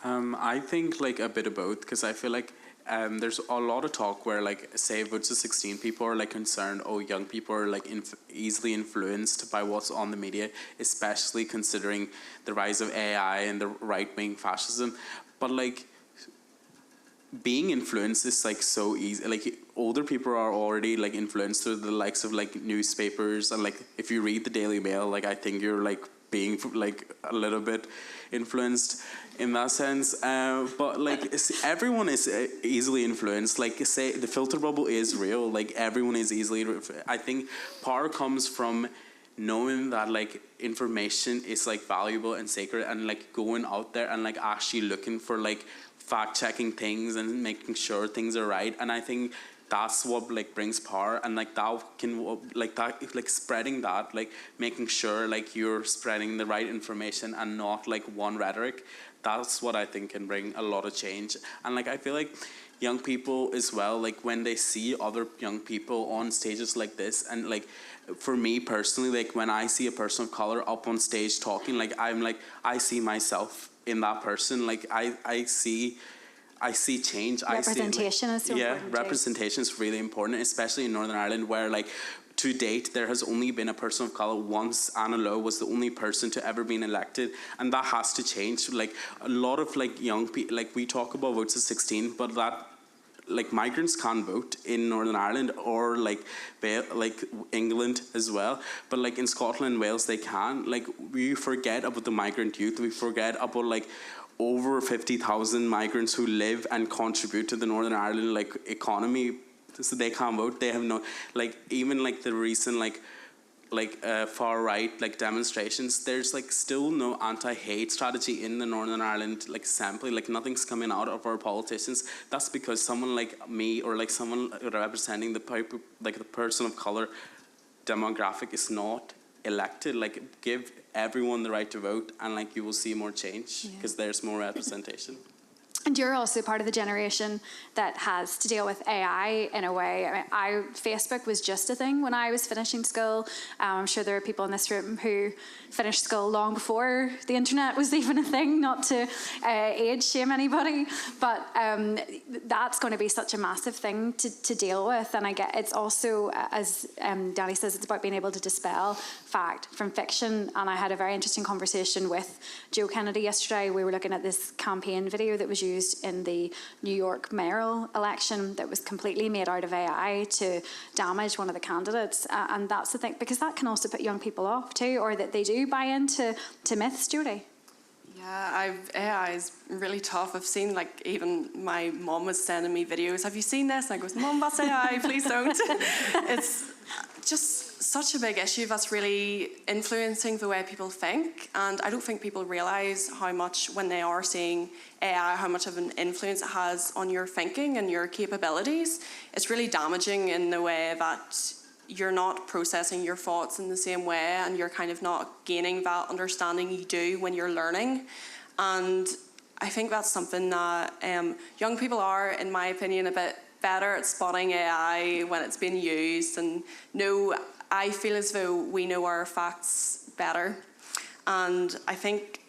I think like a bit of both, because I feel like there's a lot of talk where, like, say Votes to 16 people are like concerned, young people are like easily influenced by what's on the media, especially considering the rise of AI and the right-wing fascism. But like, being influenced is like so easy. Like, older people are already like influenced through the likes of like newspapers, and like if you read the Daily Mail, like I think you're like being like a little bit influenced in that sense. But like everyone is easily influenced. Like, say the filter bubble is real. Like, everyone is easily. I think power comes from knowing that like information is like valuable and sacred, and like going out there and like actually looking for like fact-checking things and making sure things are right. And I think that's what like brings power, and like that can like spreading that, like making sure like you're spreading the right information and not like one rhetoric. That's what I think can bring a lot of change. And like I feel like young people as well, like when they see other young people on stages like this, and like for me personally, like when I see a person of color up on stage talking, like I see myself in that person. Like I see change. Representation is so important. Yeah, representation is really important, especially in Northern Ireland, where like to date there has only been a person of color once. Anna Lowe was the only person to ever been elected, and that has to change. Like a lot of like young people, like we talk about Votes to 16, but that like migrants can't vote in Northern Ireland or like England as well. But like in Scotland and Wales they can. Like we forget about the migrant youth. We forget about like over 50,000 migrants who live and contribute to the Northern Ireland like economy. So they can't vote. They have no, like even like the recent like far right like demonstrations, there's like still no anti-hate strategy in the Northern Ireland like assembly. Like nothing's coming out of our politicians. That's because someone like me or like someone representing the person of color demographic is not elected. Like give everyone the right to vote, and like you will see more change because there's more representation. And you're also part of the generation that has to deal with AI in a way. I mean, Facebook was just a thing when I was finishing school. I'm sure there are people in this room who finished school long before the internet was even a thing, not to age shame anybody. But that's going to be such a massive thing to deal with. And I get it's also, as Danny says, it's about being able to dispel fact from fiction. And I had a very interesting conversation with Joe Kennedy yesterday. We were looking at this campaign video that was used in the New York mayoral election that was completely made out of AI to damage one of the candidates. And that's the thing, because that can also put young people off too, or that they do buy into myths, Jodie. Yeah, AI is really tough. I've seen, like, even my mom was sending me videos. Have you seen this? And I go, Mom, that's AI, please don't. It's just such a big issue that's really influencing the way people think. And I don't think people realise how much, when they are seeing AI, how much of an influence it has on your thinking and your capabilities. It's really damaging in the way that you're not processing your thoughts in the same way, and you're kind of not gaining that understanding you do when you're learning. And I think that's something that young people are, in my opinion, a bit better at spotting AI when it's being used. And no, I feel as though we know our facts better. And I think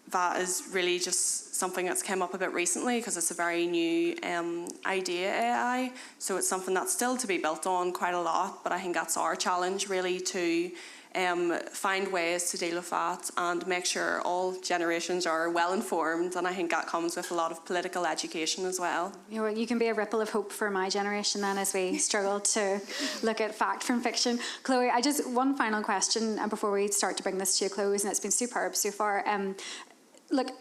that is really just something that's come up a bit recently, because it's a very new idea, AI. So it's something that's still to be built on quite a lot, but I think that's our challenge, really, to find ways to deal with that and make sure all generations are well informed. And I think that comes with a lot of political education as well. You know, you can be a ripple of hope for my generation then, as we struggle to look at fact from fiction. Chloe, one final question before we start to bring this to a close, and it's been superb so far. Look,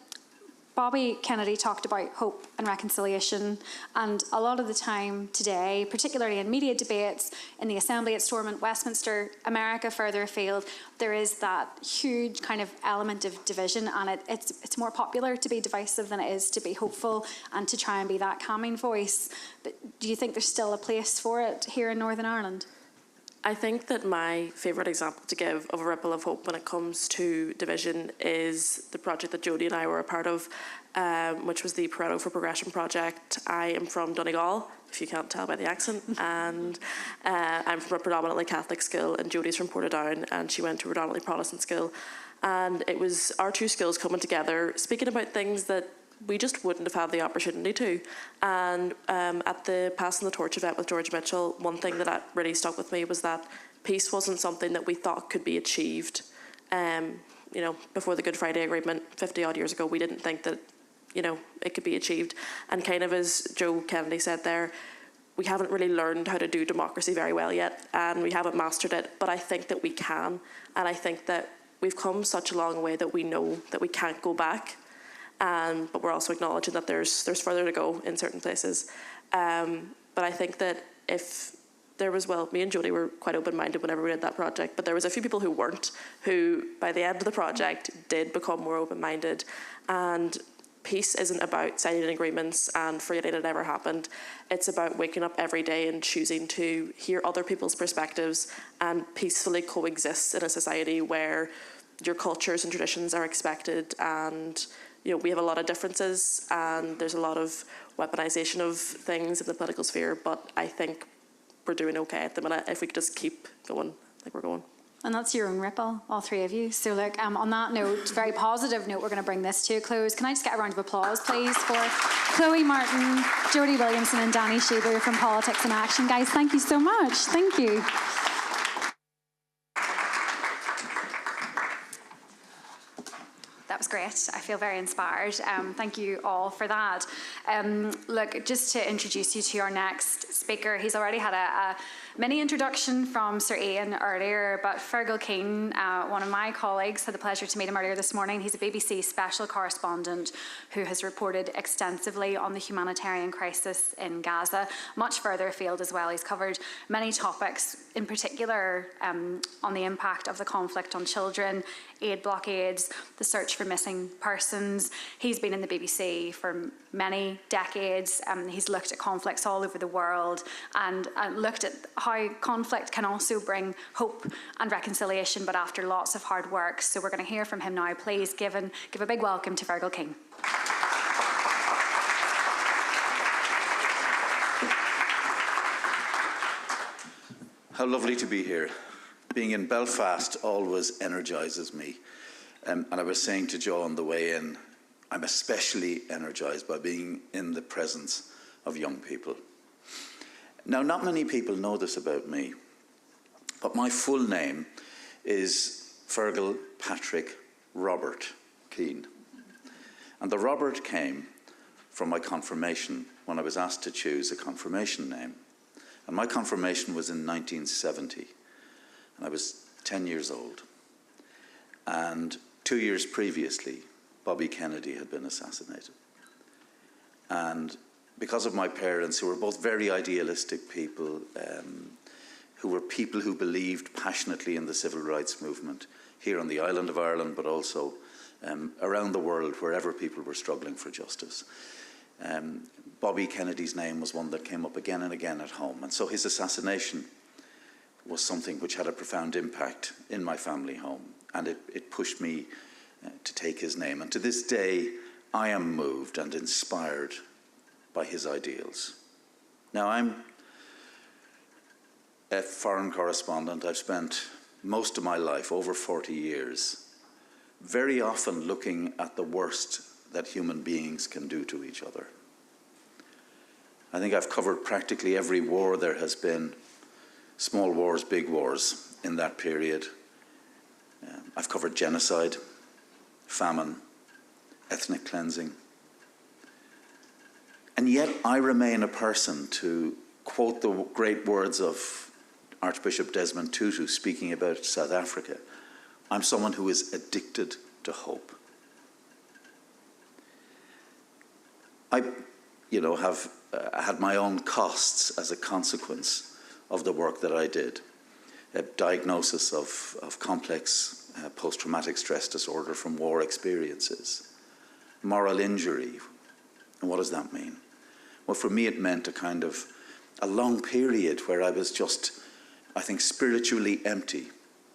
Bobby Kennedy talked about hope and reconciliation, and a lot of the time today, particularly in media debates, in the Assembly at Stormont, Westminster, America further afield, there is that huge kind of element of division, and it's more popular to be divisive than it is to be hopeful and to try and be that calming voice. But do you think there's still a place for it here in Northern Ireland? I think that my favourite example to give of a ripple of hope when it comes to division is the project that Jodie and I were a part of, which was the Pareto for Progression project. I am from Donegal, if you can't tell by the accent, and I'm from a predominantly Catholic school, and Jodie's from Portadown, and she went to a predominantly Protestant school. And it was our two schools coming together, speaking about things that we just wouldn't have had the opportunity to. And at the Passing the Torch event with George Mitchell, one thing that really stuck with me was that peace wasn't something that we thought could be achieved. Before the Good Friday Agreement 50 odd years ago, we didn't think that, it could be achieved. And kind of as Joe Kennedy said there, we haven't really learned how to do democracy very well yet, and we haven't mastered it, but I think that we can. And I think that we've come such a long way that we know that we can't go back. But we're also acknowledging that there's further to go in certain places. But I think that if there was, me and Jodie were quite open-minded whenever we did that project, but there was a few people who weren't, who by the end of the project did become more open-minded. And peace isn't about signing agreements and forgetting it ever happened. It's about waking up every day and choosing to hear other people's perspectives and peacefully coexist in a society where your cultures and traditions are expected, and we have a lot of differences, and there's a lot of weaponization of things in the political sphere, but I think we're doing okay at the minute if we could just keep going like we're going. And that's your own ripple, all three of you. So look, on that note, very positive note, we're going to bring this to a close. Can I just get a round of applause, please, for Chloe Martin, Jodie Williamson and Danny Sheaver from Politics in Action. Guys, thank you so much. Thank you. That was great. I feel very inspired. Thank you all for that. Look, just to introduce you to our next speaker, he's already had a mini introduction from Sir Ian earlier, but Fergal Keane, one of my colleagues, had the pleasure to meet him earlier this morning. He's a BBC special correspondent who has reported extensively on the humanitarian crisis in Gaza, much further afield as well. He's covered many topics, in particular on the impact of the conflict on children, aid blockades, the search for missing persons. He's been in the BBC for many decades. He's looked at conflicts all over the world and looked at how conflict can also bring hope and reconciliation, but after lots of hard work. So we're going to hear from him now. Please give a big welcome to Fergal Keane. How lovely to be here. Being in Belfast always energises me. And I was saying to Joe on the way in, I'm especially energised by being in the presence of young people. Now, not many people know this about me, but my full name is Fergal Patrick Robert Keane. And the Robert came from my confirmation when I was asked to choose a confirmation name. And my confirmation was in 1970, and I was 10 years old. And 2 years previously, Bobby Kennedy had been assassinated. And because of my parents, who were both very idealistic people, who were people who believed passionately in the civil rights movement here on the island of Ireland, but also around the world, wherever people were struggling for justice. Bobby Kennedy's name was one that came up again and again at home. And so his assassination was something which had a profound impact in my family home. And it pushed me to take his name. And to this day, I am moved and inspired by his ideals. Now, I'm a foreign correspondent. I've spent most of my life, over 40 years, very often looking at the worst that human beings can do to each other. I think I've covered practically every war there has been, small wars, big wars, in that period. I've covered genocide, famine, ethnic cleansing. And yet I remain a person, to quote the great words of Archbishop Desmond Tutu speaking about South Africa, I'm someone who is addicted to hope. I, have had my own costs as a consequence of the work that I did. A diagnosis of complex post-traumatic stress disorder from war experiences, moral injury. And what does that mean? Well, for me, it meant a long period where I was just, I think, spiritually empty,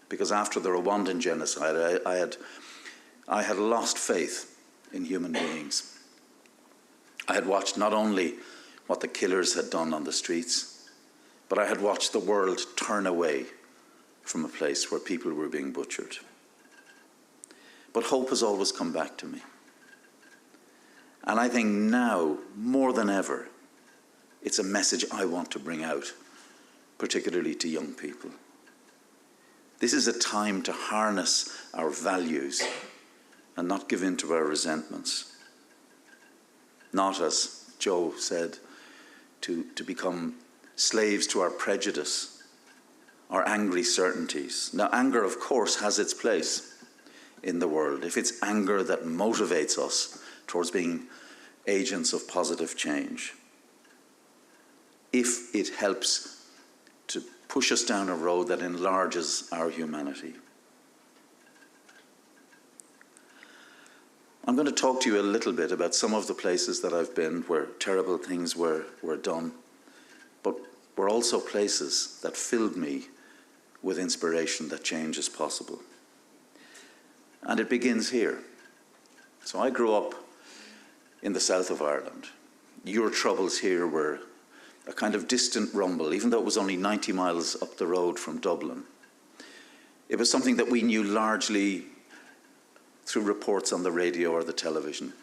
because after the Rwandan genocide, I had lost faith in human beings. I had watched not only what the killers had done on the streets, but I had watched the world turn away from a place where people were being butchered. But hope has always come back to me. And I think now, more than ever, it's a message I want to bring out, particularly to young people. This is a time to harness our values and not give in to our resentments. Not, as Joe said, to become slaves to our prejudice, our angry certainties. Now, anger, of course, has its place in the world. If it's anger that motivates us towards being agents of positive change, if it helps to push us down a road that enlarges our humanity. I'm going to talk to you a little bit about some of the places that I've been where terrible things were done, but were also places that filled me with inspiration that change is possible. And it begins here. So I grew up in the south of Ireland. Your troubles here were a kind of distant rumble, even though it was only 90 miles up the road from Dublin. It was something that we knew largely through reports on the radio or the television,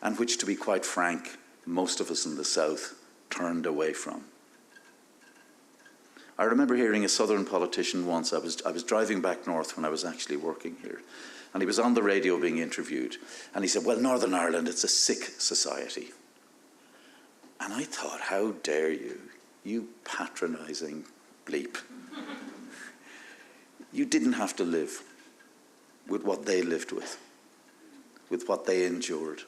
and which, to be quite frank, most of us in the south turned away from. I remember hearing a southern politician once. I was driving back north when I was actually working here, and he was on the radio being interviewed, and he said, well, Northern Ireland, it's a sick society. And I thought, how dare you, you patronising bleep. You didn't have to live with what they lived with what they endured.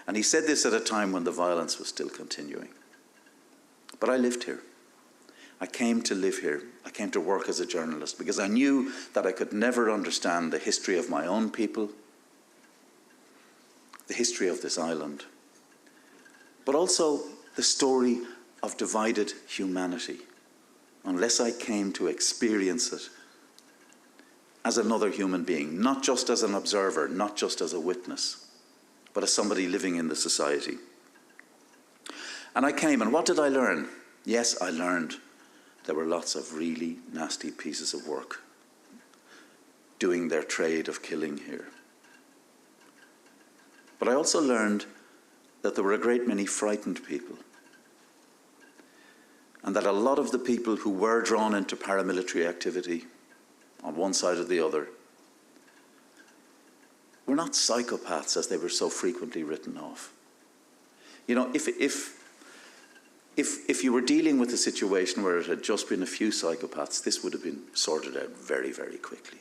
And he said this at a time when the violence was still continuing. But I lived here. I came to live here. I came to work as a journalist because I knew that I could never understand the history of my own people, the history of this island, but also the story of divided humanity, unless I came to experience it as another human being, not just as an observer, not just as a witness, but as somebody living in the society. And I came, and what did I learn? Yes, I learned there were lots of really nasty pieces of work doing their trade of killing here. But I also learned that there were a great many frightened people, and that a lot of the people who were drawn into paramilitary activity on one side or the other were not psychopaths as they were so frequently written off. You know, if you were dealing with a situation where it had just been a few psychopaths, this would have been sorted out very, very quickly.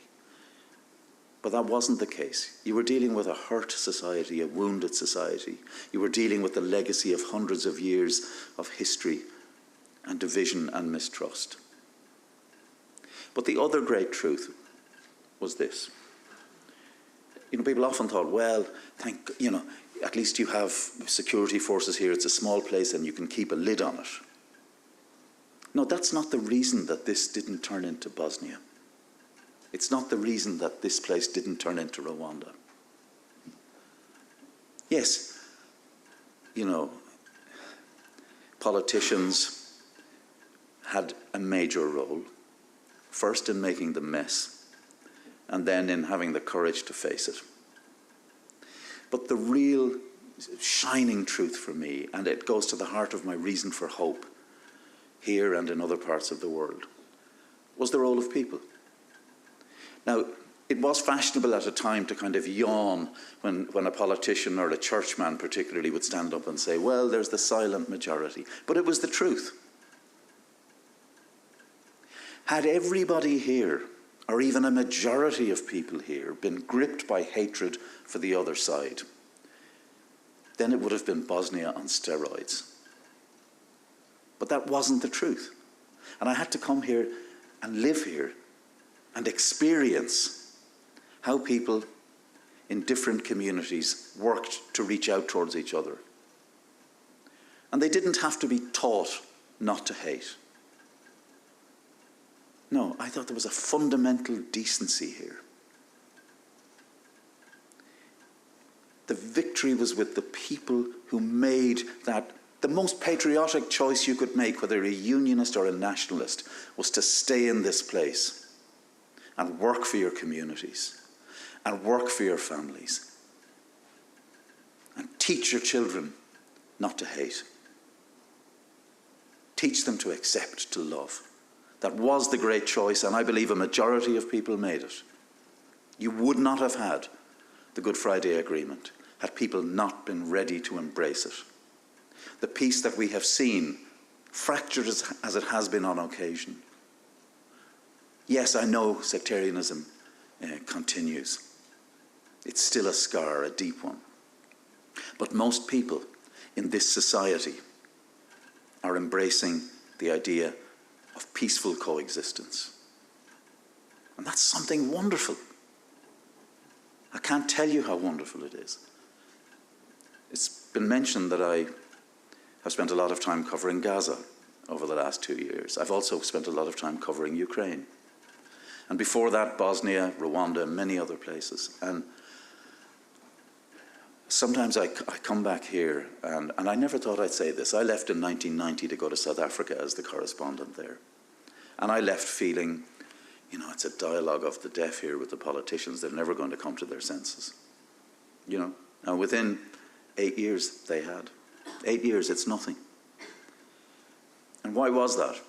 But that wasn't the case. You were dealing with a hurt society, a wounded society. You were dealing with the legacy of hundreds of years of history and division and mistrust. But the other great truth was this. You know, people often thought, well, at least you have security forces here. It's a small place and you can keep a lid on it. No, that's not the reason that this didn't turn into Bosnia. It's not the reason that this place didn't turn into Rwanda. Yes, you know, politicians had a major role, first in making the mess, and then in having the courage to face it. But the real shining truth for me, and it goes to the heart of my reason for hope here and in other parts of the world, was the role of people. Now, it was fashionable at a time to kind of yawn when a politician or a churchman particularly would stand up and say, well, there's the silent majority. But it was the truth. Had everybody here, or even a majority of people here, been gripped by hatred for the other side, then it would have been Bosnia on steroids. But that wasn't the truth. And I had to come here and live here and experience how people in different communities worked to reach out towards each other. And they didn't have to be taught not to hate. No, I thought there was a fundamental decency here. The victory was with the people who made that the most patriotic choice you could make, whether a unionist or a nationalist, was to stay in this place and work for your communities and work for your families and teach your children not to hate. Teach them to accept, to love. That was the great choice, and I believe a majority of people made it. You would not have had the Good Friday Agreement had people not been ready to embrace it. The peace that we have seen, fractured as it has been on occasion. Yes, I know sectarianism continues. It's still a scar, a deep one. But most people in this society are embracing the idea of peaceful coexistence. And that's something wonderful. I can't tell you how wonderful it is. It's been mentioned that I have spent a lot of time covering Gaza over the last 2 years. I've also spent a lot of time covering Ukraine. And before that, Bosnia, Rwanda, and many other places. And sometimes I come back here, and I never thought I'd say this. I left in 1990 to go to South Africa as the correspondent there. And I left feeling, you know, it's a dialogue of the deaf here with the politicians. They're never going to come to their senses. You know, and within 8 years, they had. 8 years, it's nothing. And why was that?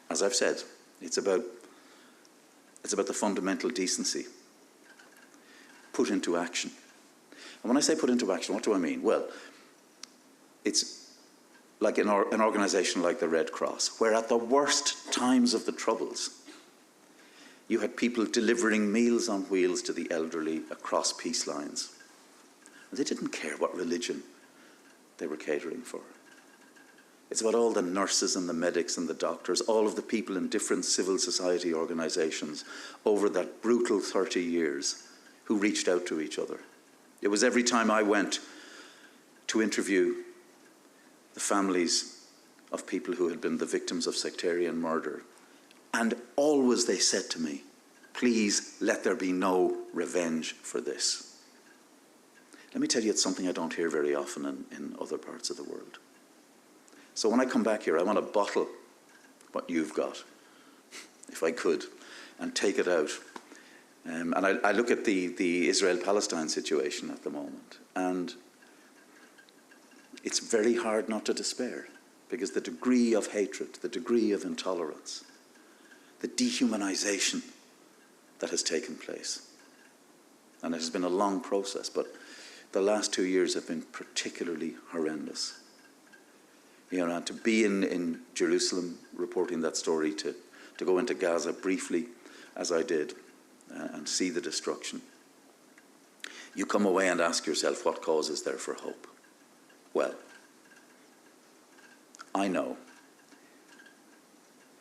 As I've said, it's about the fundamental decency put into action. And when I say put into action, what do I mean? Well, it's like an organization like the Red Cross, where at the worst times of the Troubles, you had people delivering meals on wheels to the elderly across peace lines. And they didn't care what religion they were catering for. It's about all the nurses and the medics and the doctors, all of the people in different civil society organizations over that brutal 30 years who reached out to each other. It was every time I went to interview the families of people who had been the victims of sectarian murder, and always they said to me, please let there be no revenge for this. Let me tell you, it's something I don't hear very often in other parts of the world. So when I come back here, I want to bottle what you've got, if I could, and take it out. And I look at the Israel-Palestine situation at the moment, and it's very hard not to despair, because the degree of hatred, the degree of intolerance, the dehumanization that has taken place, and it has been a long process, but the last 2 years have been particularly horrendous. You know, and to be in Jerusalem reporting that story, to go into Gaza briefly, as I did, and see the destruction, you come away and ask yourself, what cause is there for hope? Well, I know,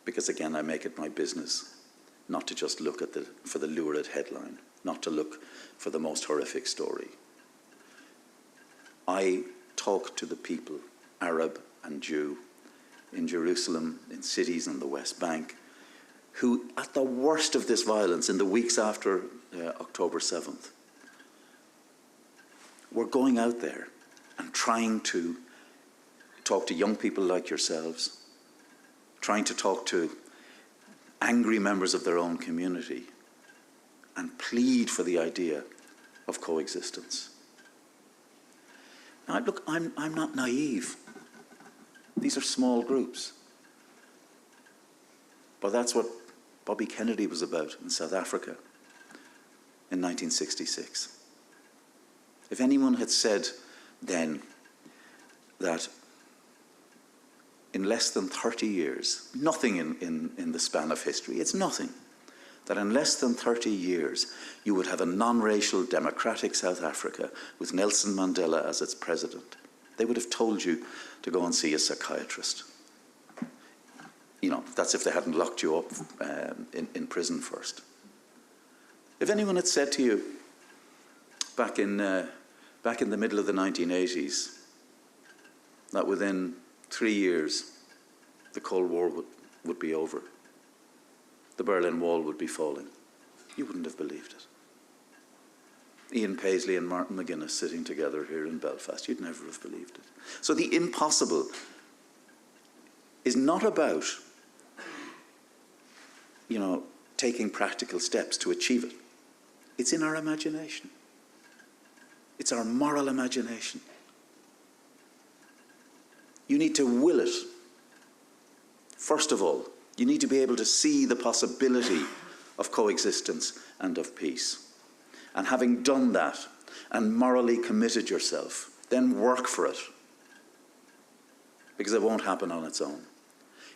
because again, I make it my business not to just look at for the lurid headline, not to look for the most horrific story. I talk to the people, Arab and Jew, in Jerusalem, in cities on the West Bank, who, at the worst of this violence, in the weeks after October 7th, were going out there and trying to talk to young people like yourselves, trying to talk to angry members of their own community, and plead for the idea of coexistence. Now, look, I'm not naive. These are small groups. But that's what Bobby Kennedy was about in South Africa in 1966. If anyone had said then that in less than 30 years, nothing in the span of history, it's nothing, that in less than 30 years you would have a non-racial democratic South Africa with Nelson Mandela as its president, they would have told you to go and see a psychiatrist. You know, that's if they hadn't locked you up in prison first. If anyone had said to you back in the middle of the 1980s that within 3 years the Cold War would be over, the Berlin Wall would be falling, you wouldn't have believed it. Ian Paisley and Martin McGuinness sitting together here in Belfast, you'd never have believed it. So the impossible is not about, you know, taking practical steps to achieve it. It's in our imagination. It's our moral imagination. You need to will it. First of all, you need to be able to see the possibility of coexistence and of peace. And having done that and morally committed yourself, then work for it. Because it won't happen on its own.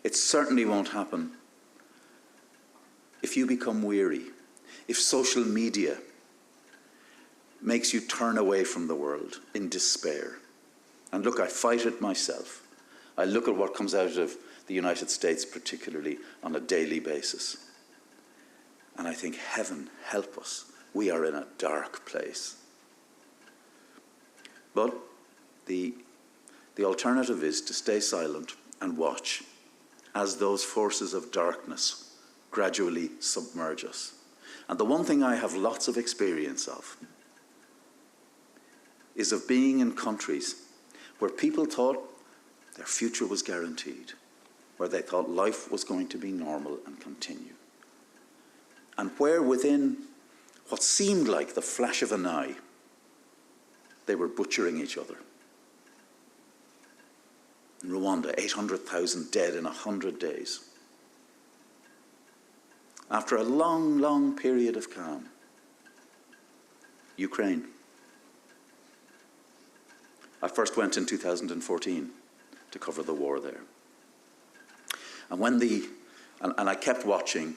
It certainly won't happen if you become weary, if social media makes you turn away from the world in despair. And look, I fight it myself. I look at what comes out of the United States particularly on a daily basis. And I think, heaven help us. We are in a dark place. But the alternative is to stay silent and watch as those forces of darkness gradually submerge us. And the one thing I have lots of experience of is of being in countries where people thought their future was guaranteed, where they thought life was going to be normal and continue. And where within what seemed like the flash of an eye, they were butchering each other. In Rwanda, 800,000 dead in 100 days. After a long, long period of calm. Ukraine. I first went in 2014 to cover the war there. And when and I kept watching,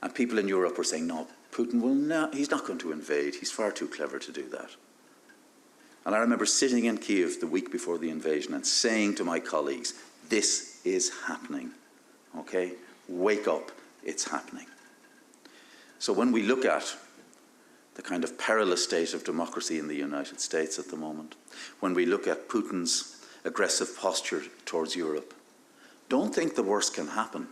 and people in Europe were saying, no, Putin will not, he's not going to invade. He's far too clever to do that. And I remember sitting in Kiev the week before the invasion and saying to my colleagues, this is happening, okay? Wake up, it's happening. So when we look at the kind of perilous state of democracy in the United States at the moment, when we look at Putin's aggressive posture towards Europe, don't think the worst can happen.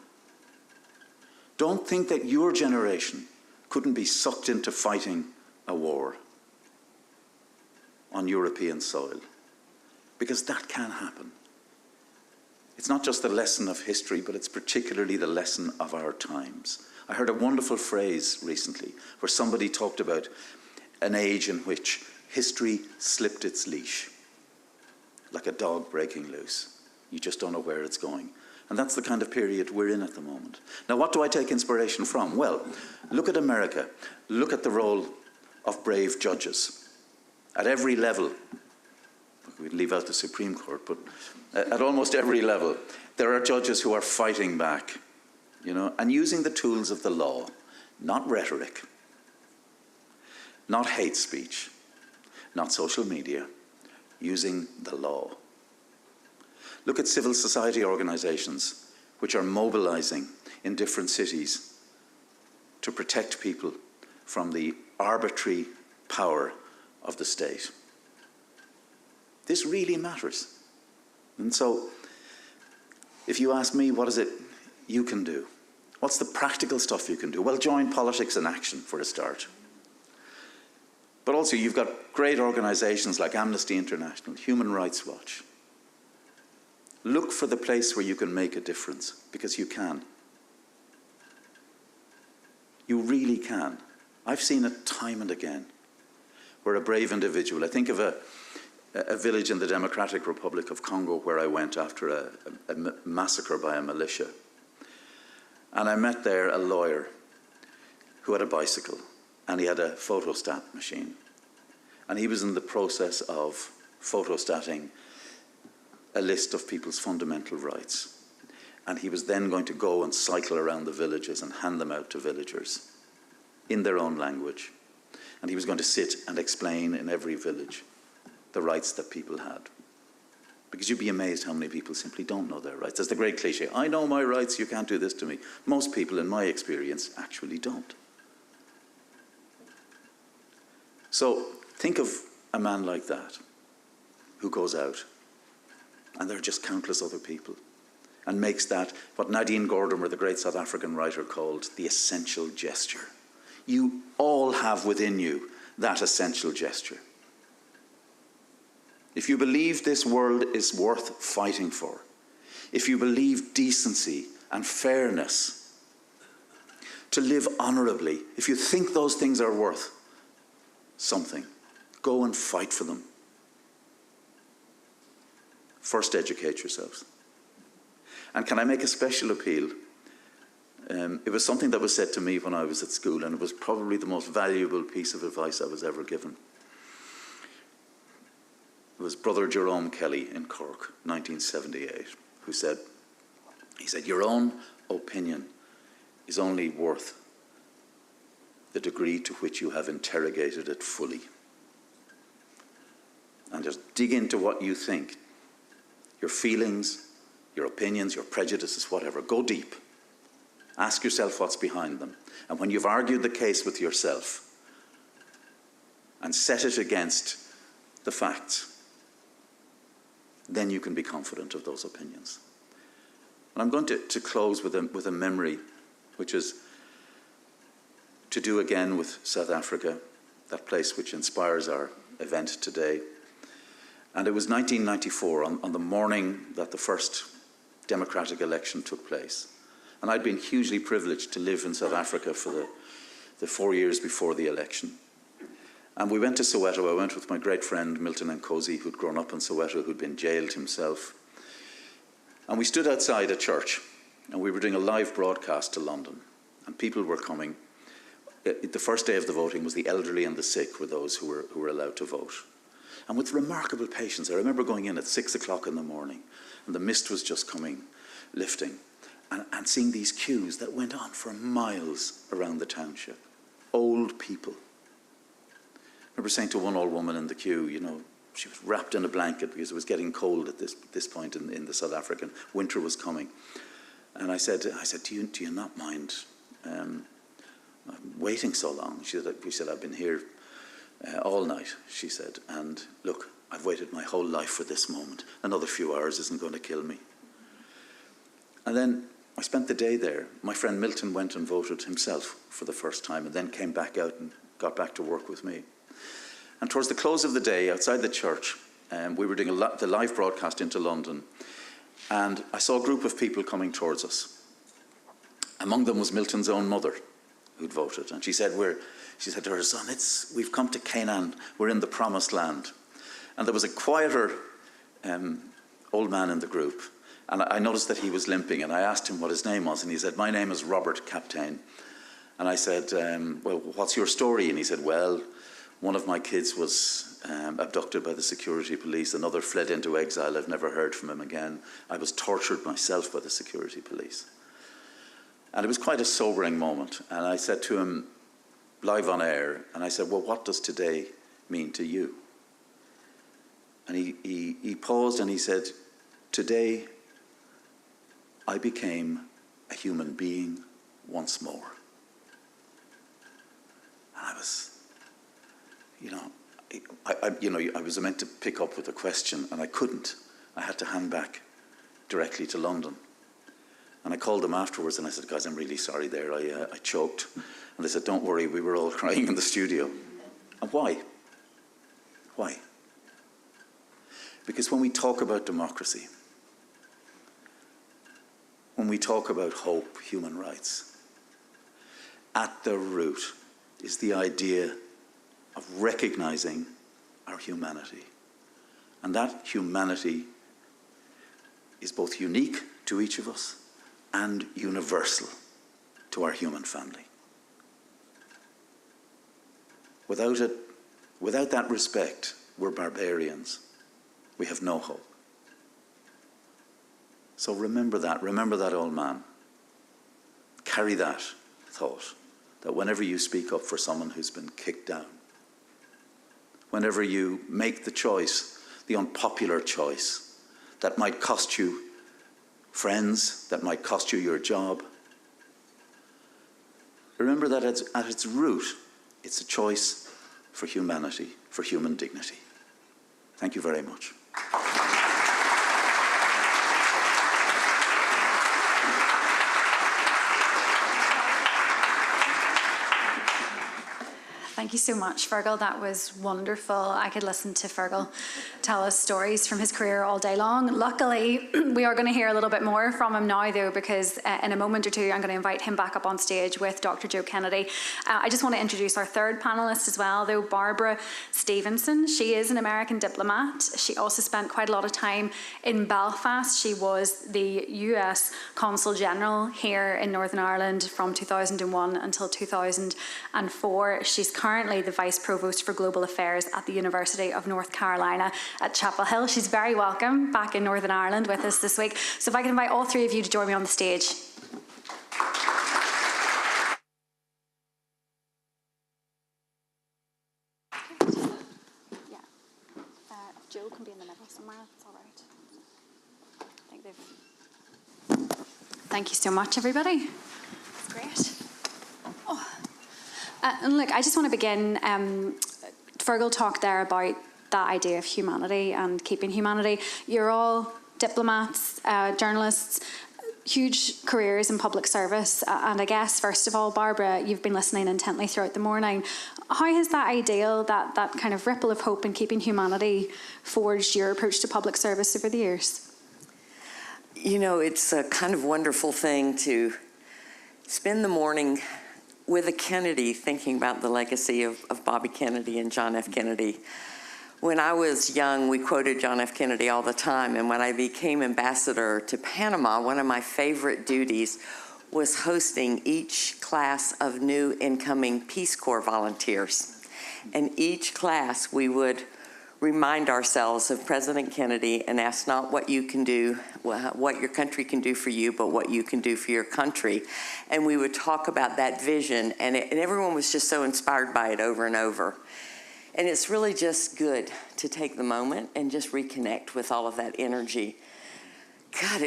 Don't think that your generation couldn't be sucked into fighting a war on European soil, because that can happen. It's not just the lesson of history, but it's particularly the lesson of our times. I heard a wonderful phrase recently where somebody talked about an age in which history slipped its leash, like a dog breaking loose. You just don't know where it's going. And that's the kind of period we're in at the moment. Now, what do I take inspiration from? Well, look at America. Look at the role of brave judges at every level. We'd leave out the Supreme Court, but at almost every level, there are judges who are fighting back, and using the tools of the law, not rhetoric, not hate speech, not social media, using the law. Look at civil society organizations which are mobilizing in different cities to protect people from the arbitrary power of the state. This really matters. And so, if you ask me, what is it you can do? What's the practical stuff you can do? Well, join Politics in Action for a start. But also, you've got great organizations like Amnesty International, Human Rights Watch. Look for the place where you can make a difference, because you can. You really can. I've seen it time and again, where a brave individual, I think of a village in the Democratic Republic of Congo where I went after a massacre by a militia. And I met there a lawyer who had a bicycle, and he had a photostat machine. And he was in the process of photostatting a list of people's fundamental rights. And he was then going to go and cycle around the villages and hand them out to villagers in their own language. And he was going to sit and explain in every village the rights that people had. Because you'd be amazed how many people simply don't know their rights. There's the great cliche, I know my rights, you can't do this to me. Most people, in my experience, actually don't. So think of a man like that who goes out, and there are just countless other people, and makes that what Nadine Gordimer, the great South African writer, called the essential gesture. You all have within you that essential gesture. If you believe this world is worth fighting for, if you believe decency and fairness, to live honourably, if you think those things are worth something, go and fight for them. First, educate yourselves. And can I make a special appeal? It was something that was said to me when I was at school, and it was probably the most valuable piece of advice I was ever given. It was Brother Jerome Kelly in Cork, 1978, who said, your own opinion is only worth the degree to which you have interrogated it fully. And just dig into what you think, your feelings, your opinions, your prejudices, whatever. Go deep. Ask yourself what's behind them. And when you've argued the case with yourself and set it against the facts, then you can be confident of those opinions. And I'm going to close with a memory, which is to do again with South Africa, that place which inspires our event today. And it was 1994, on the morning that the first democratic election took place. And I'd been hugely privileged to live in South Africa for the 4 years before the election. And we went to Soweto. I went with my great friend Milton Nkosi, who'd grown up in Soweto, who'd been jailed himself. And we stood outside a church, and we were doing a live broadcast to London. And people were coming. The first day of the voting was the elderly and the sick were those who were allowed to vote. And with remarkable patience, I remember going in at 6 o'clock in the morning, and the mist was just lifting, and seeing these queues that went on for miles around the township. Old people. I remember saying to one old woman in the queue, she was wrapped in a blanket because it was getting cold at this point in the South African. Winter was coming. And I said, do you not mind waiting so long? She said, I've been here all night, she said. And look, I've waited my whole life for this moment. Another few hours isn't going to kill me. And then I spent the day there. My friend Milton went and voted himself for the first time, and then came back out and got back to work with me. And towards the close of the day, outside the church, we were doing the live broadcast into London. And I saw a group of people coming towards us. Among them was Milton's own mother, who'd voted. And she said to her son, we've come to Canaan, we're in the promised land. And there was a quieter old man in the group. And I noticed that he was limping, and I asked him what his name was, and he said, "My name is Robert, Captain." And I said, "Well, what's your story?" And he said, "Well, one of my kids was abducted by the security police. Another fled into exile. I've never heard from him again. I was tortured myself by the security police." And it was quite a sobering moment. And I said to him, live on air, and I said, "Well, what does today mean to you?" And he paused and he said, "Today, I became a human being once more." And I was, I was meant to pick up with a question, and I couldn't. I had to hand back directly to London. And I called them afterwards, and I said, "Guys, I'm really sorry there. I choked." And they said, "Don't worry, we were all crying in the studio." And why? Why? Because when we talk about democracy, when we talk about hope, human rights, at the root is the idea of recognizing our humanity. And that humanity is both unique to each of us and universal to our human family. Without that respect, we're barbarians. We have no hope. So remember that old man. Carry that thought, that whenever you speak up for someone who's been kicked down, whenever you make the choice, the unpopular choice, that might cost you friends, that might cost you your job, remember that at its root, it's a choice for humanity, for human dignity. Thank you very much. Thank you so much, Fergal. That was wonderful. I could listen to Fergal tell us stories from his career all day long. Luckily, we are going to hear a little bit more from him now, though, because in a moment or two, I'm going to invite him back up on stage with Dr. Joe Kennedy. I just want to introduce our third panellist as well, though, Barbara Stevenson. She is an American diplomat. She also spent quite a lot of time in Belfast. She was the US Consul General here in Northern Ireland from 2001 until 2004. She's currently the Vice Provost for Global Affairs at the University of North Carolina at Chapel Hill. She's very welcome back in Northern Ireland with us this week. So if I can invite all three of you to join me on the stage. Yeah. Joe can be in the middle somewhere. That's all right. I think they've... Thank you so much, everybody. That's great. Oh. And look, I just want to begin. Fergal talked there about that idea of humanity and keeping humanity. You're all diplomats, journalists, huge careers in public service. And I guess, first of all, Barbara, you've been listening intently throughout the morning. How has that ideal, that kind of ripple of hope in keeping humanity forged your approach to public service over the years? You know, it's a kind of wonderful thing to spend the morning with a Kennedy thinking about the legacy of Bobby Kennedy and John F. Kennedy. When I was young, we quoted John F. Kennedy all the time, and when I became ambassador to Panama, one of my favorite duties was hosting each class of new incoming Peace Corps volunteers. And each class we would remind ourselves of President Kennedy and ask not what you can do, what your country can do for you, but what you can do for your country. And we would talk about that vision, and everyone was just so inspired by it over and over. And it's really just good to take the moment and just reconnect with all of that energy. God,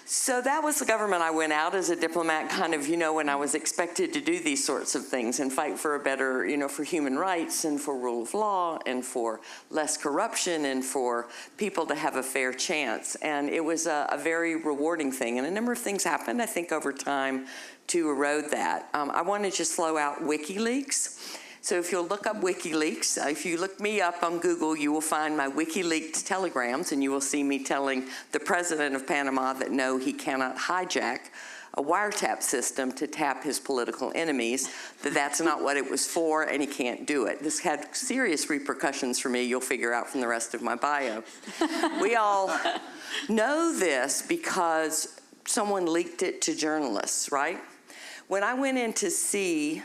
so that was the government I went out as a diplomat, kind of, when I was expected to do these sorts of things and fight for a better, for human rights and for rule of law and for less corruption and for people to have a fair chance. And it was a very rewarding thing. And a number of things happened, I think, over time to erode that. I want to just throw out WikiLeaks. So if you'll look up WikiLeaks, if you look me up on Google, you will find my WikiLeaks telegrams, and you will see me telling the president of Panama that no, he cannot hijack a wiretap system to tap his political enemies, that that's not what it was for, and he can't do it. This had serious repercussions for me, you'll figure out from the rest of my bio. We all know this because someone leaked it to journalists, right? When I went in to see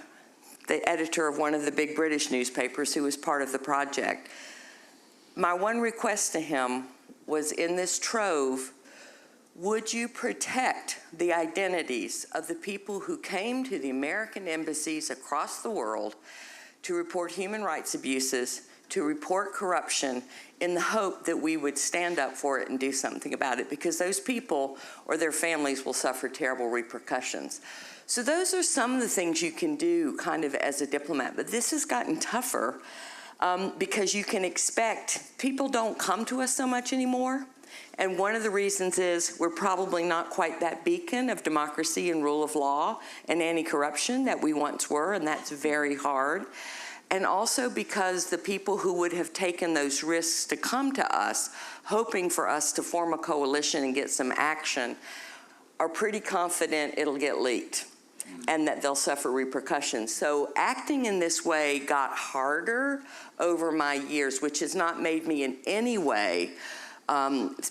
the editor of one of the big British newspapers who was part of the project, my one request to him was, in this trove, would you protect the identities of the people who came to the American embassies across the world to report human rights abuses, to report corruption, in the hope that we would stand up for it and do something about it, because those people or their families will suffer terrible repercussions. So those are some of the things you can do kind of as a diplomat, but this has gotten tougher because you can expect, people don't come to us so much anymore. And one of the reasons is we're probably not quite that beacon of democracy and rule of law and anti-corruption that we once were, and that's very hard. And also because the people who would have taken those risks to come to us, hoping for us to form a coalition and get some action, are pretty confident it'll get leaked and that they'll suffer repercussions. So acting in this way got harder over my years, which has not made me in any way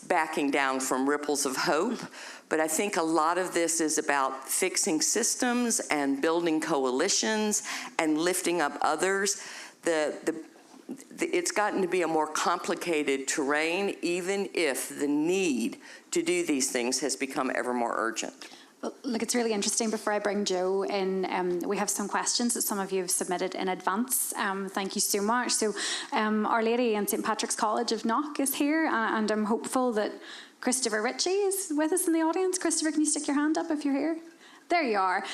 backing down from ripples of hope. But I think a lot of this is about fixing systems and building coalitions and lifting up others. It's gotten to be a more complicated terrain, even if the need to do these things has become ever more urgent. Well, look, it's really interesting. Before I bring Joe in, we have some questions that some of you have submitted in advance. Thank you so much. So Our Lady and St. Patrick's College of Knock is here, and I'm hopeful that Christopher Ritchie is with us in the audience. Christopher, can you stick your hand up if you're here? There you are.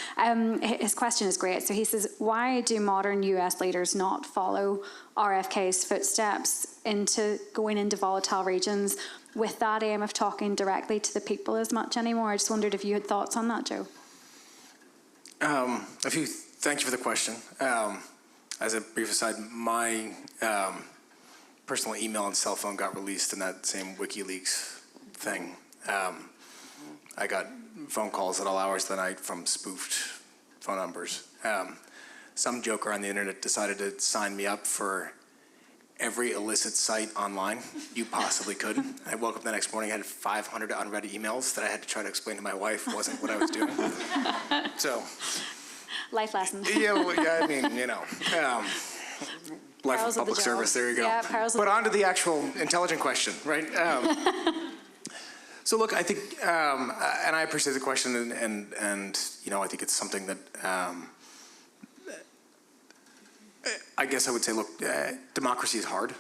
His question is great. So he says, why do modern US leaders not follow RFK's footsteps into going into volatile regions with that aim of talking directly to the people as much anymore? I just wondered if you had thoughts on that, Joe. Thank you for the question. As a brief aside, my personal email and cell phone got released in that same WikiLeaks thing. I got phone calls at all hours of the night from spoofed phone numbers. Some joker on the internet decided to sign me up for every illicit site online you possibly could. I woke up the next morning, I had 500 unread emails that I had to try to explain to my wife wasn't what I was doing. So, Life lesson. yeah, I mean, you know, life of public service. There you go. Yeah, but on to the actual intelligent question, right? So look, I think, and I appreciate the question, and you know, I think it's something that. I guess I would say, look, democracy is hard.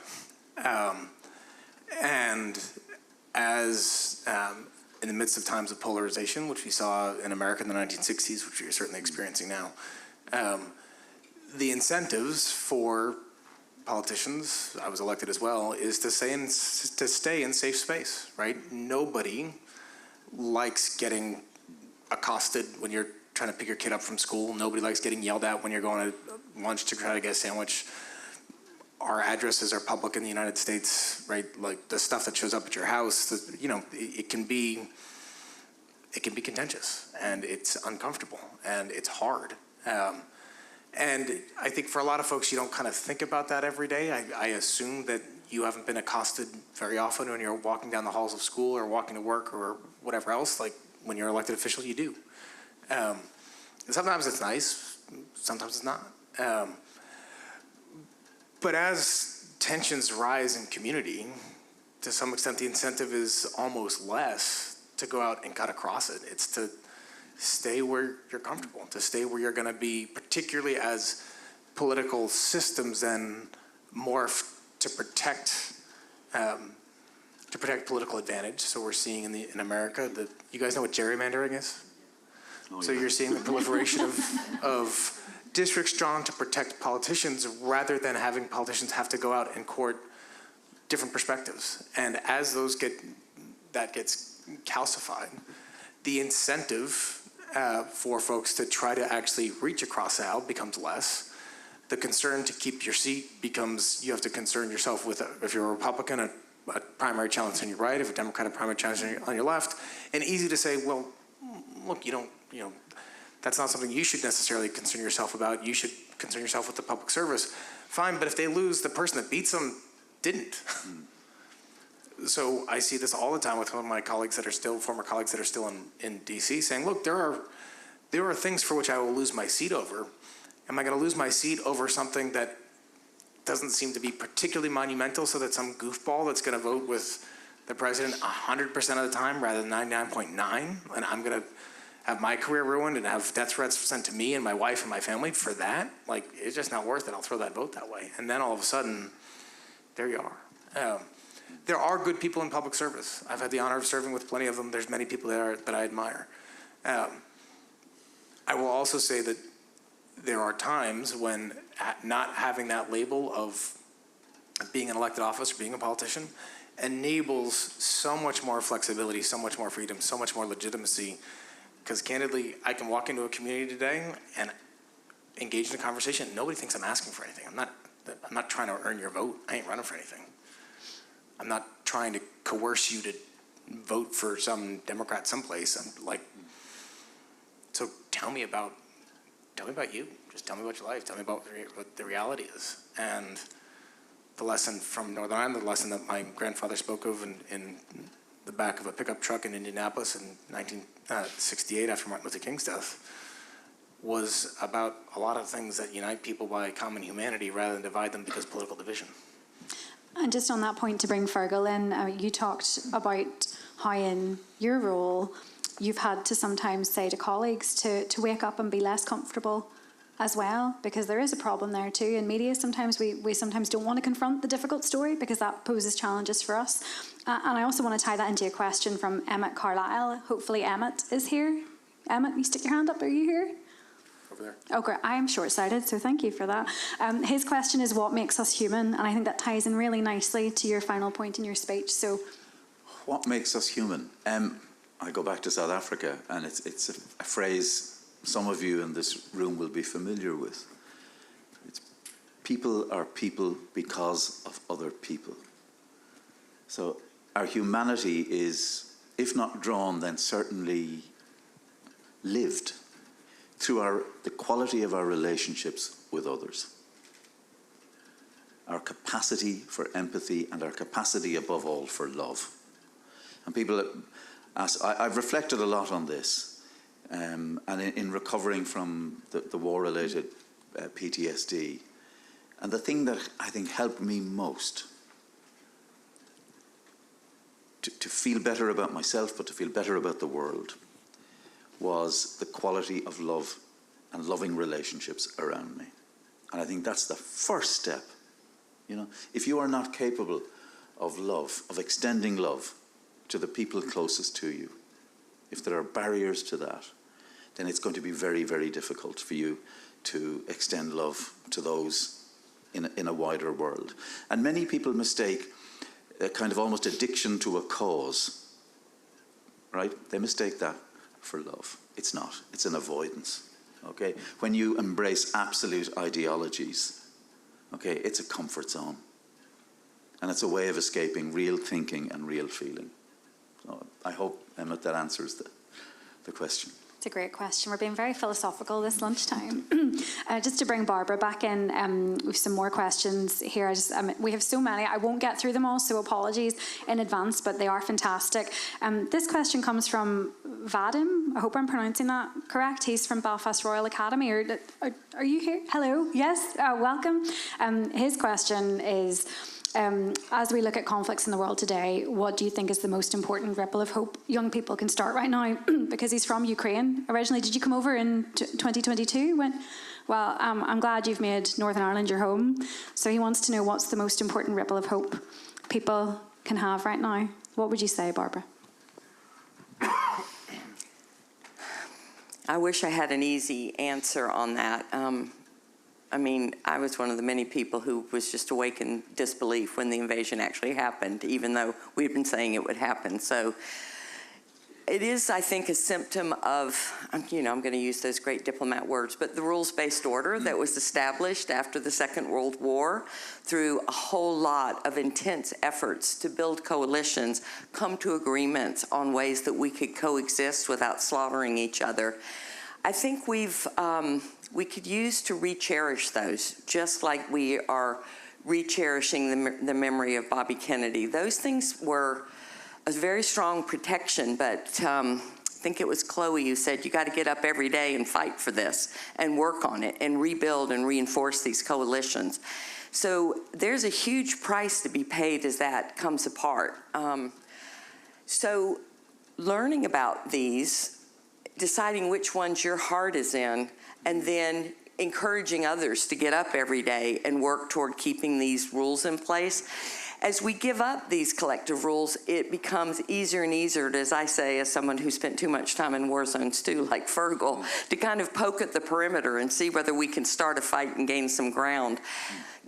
And as in the midst of times of polarization, which we saw in America in the 1960s, which we're certainly experiencing now, the incentives for politicians, I was elected as well, is to stay in safe space, right? Nobody likes getting accosted when you're trying to pick your kid up from school. Nobody likes getting yelled at when you're going to lunch to try to get a sandwich. Our addresses are public in the United States, right? Like the stuff that shows up at your house, you know, it can be contentious, and it's uncomfortable, and it's hard. And I think for a lot of folks, you don't kind of think about that every day. I assume that you haven't been accosted very often when you're walking down the halls of school or walking to work or whatever else. Like when you're an elected official, you do. Sometimes it's nice, sometimes it's not. But as tensions rise in community, to some extent the incentive is almost less to go out and cut across it. It's to stay where you're comfortable, to stay where you're going to be, particularly as political systems then morph to protect political advantage. So we're seeing in America that, you guys know what gerrymandering is? Oh, so yeah. You're seeing the proliferation of districts drawn to protect politicians rather than having politicians have to go out and court different perspectives. And as that gets calcified, the incentive for folks to try to actually reach across the aisle becomes less. the concern to keep your seat becomes you have to concern yourself with, if you're a Republican, a primary challenge on your right, if a Democrat, a primary challenge on your left, and easy to say, well, look, that's not something you should necessarily concern yourself about. You should concern yourself with the public service. Fine, but if they lose, the person that beats them didn't. So I see this all the time with one of my colleagues that are still, former colleagues that are still in DC saying, look, there are things for which I will lose my seat over. Am I going to lose my seat over something that doesn't seem to be particularly monumental, so that some goofball that's going to vote with the president 100% of the time rather than 99.9, and I'm going to have my career ruined and have death threats sent to me and my wife and my family for that? Like, it's just not worth it. I'll throw that vote that way. And then all of a sudden, there you are. There are good people in public service. I've had the honor of serving with plenty of them. There's many people that I admire. I will also say that there are times when not having that label of being an elected office or being a politician enables so much more flexibility, so much more freedom, so much more legitimacy. Because candidly, I can walk into a community today and engage in a conversation. Nobody thinks I'm asking for anything. I'm not trying to earn your vote. I ain't running for anything. I'm not trying to coerce you to vote for some Democrat someplace. I'm like, so tell me about you. Just tell me about your life. Tell me about what the reality is. And the lesson from Northern Ireland, the lesson that my grandfather spoke of in the back of a pickup truck in Indianapolis in 1968 after Martin Luther King's death, was about a lot of things that unite people by common humanity rather than divide them because of political division. And just on that point, to bring Fergal in, you talked about how in your role you've had to sometimes say to colleagues to wake up and be less comfortable as well, because there is a problem there too. In media, sometimes we sometimes don't want to confront the difficult story because that poses challenges for us. And I also want to tie that into a question from Emmett Carlisle. Hopefully Emmett is here. Emmett, you stick your hand up. Are you here? Over there. Oh, great. I am short-sighted, so thank you for that. His question is, what makes us human? And I think that ties in really nicely to your final point in your speech. So, what makes us human? I go back to South Africa, and it's a phrase some of you in this room will be familiar with. It's people are people because of other people. So our humanity is, if not drawn, then certainly lived through the quality of our relationships with others. Our capacity for empathy and our capacity above all for love. And people ask, I've reflected a lot on this. And in recovering from the war-related PTSD, and the thing that I think helped me most to feel better about myself, but to feel better about the world, was the quality of love and loving relationships around me. And I think that's the first step. You know, if you are not capable of love, of extending love to the people closest to you, if there are barriers to that, then it's going to be very, very difficult for you to extend love to those in a wider world. And many people mistake a kind of almost addiction to a cause, right? They mistake that for love. It's not. It's an avoidance, okay? When you embrace absolute ideologies, okay, it's a comfort zone. And it's a way of escaping real thinking and real feeling. So I hope, Emmett, that answers the question. it's a great question. We're being very philosophical this lunchtime. Just to bring Barbara back in, we have some more questions here. We have so many. I won't get through them all, so apologies in advance, but they are fantastic. This question comes from Vadim. I hope I'm pronouncing that correct. He's from Belfast Royal Academy. Are you here? Hello. Yes. Welcome. His question is, as we look at conflicts in the world today, what do you think is the most important ripple of hope young people can start right now? Because he's from Ukraine originally. Did you come over in 2022? Well, I'm glad you've made Northern Ireland your home. So he wants to know, what's the most important ripple of hope people can have right now? What would you say, Barbara? I wish I had an easy answer on that. I mean, I was one of the many people who was just awake in disbelief when the invasion actually happened, even though we'd been saying it would happen. So it is, I think, a symptom of, you know, I'm going to use those great diplomat words, but the rules-based order that was established after the Second World War through a whole lot of intense efforts to build coalitions, come to agreements on ways that we could coexist without slaughtering each other. I think we could use to re-cherish those, just like we are re-cherishing the memory of Bobby Kennedy. Those things were a very strong protection, but I think it was Chloe who said you got to get up every day and fight for this and work on it and rebuild and reinforce these coalitions. So there's a huge price to be paid as that comes apart. So learning about these, deciding which ones your heart is in, and then encouraging others to get up every day and work toward keeping these rules in place. As we give up these collective rules, it becomes easier and easier, as I say, as someone who spent too much time in war zones too, like Fergal, to kind of poke at the perimeter and see whether we can start a fight and gain some ground.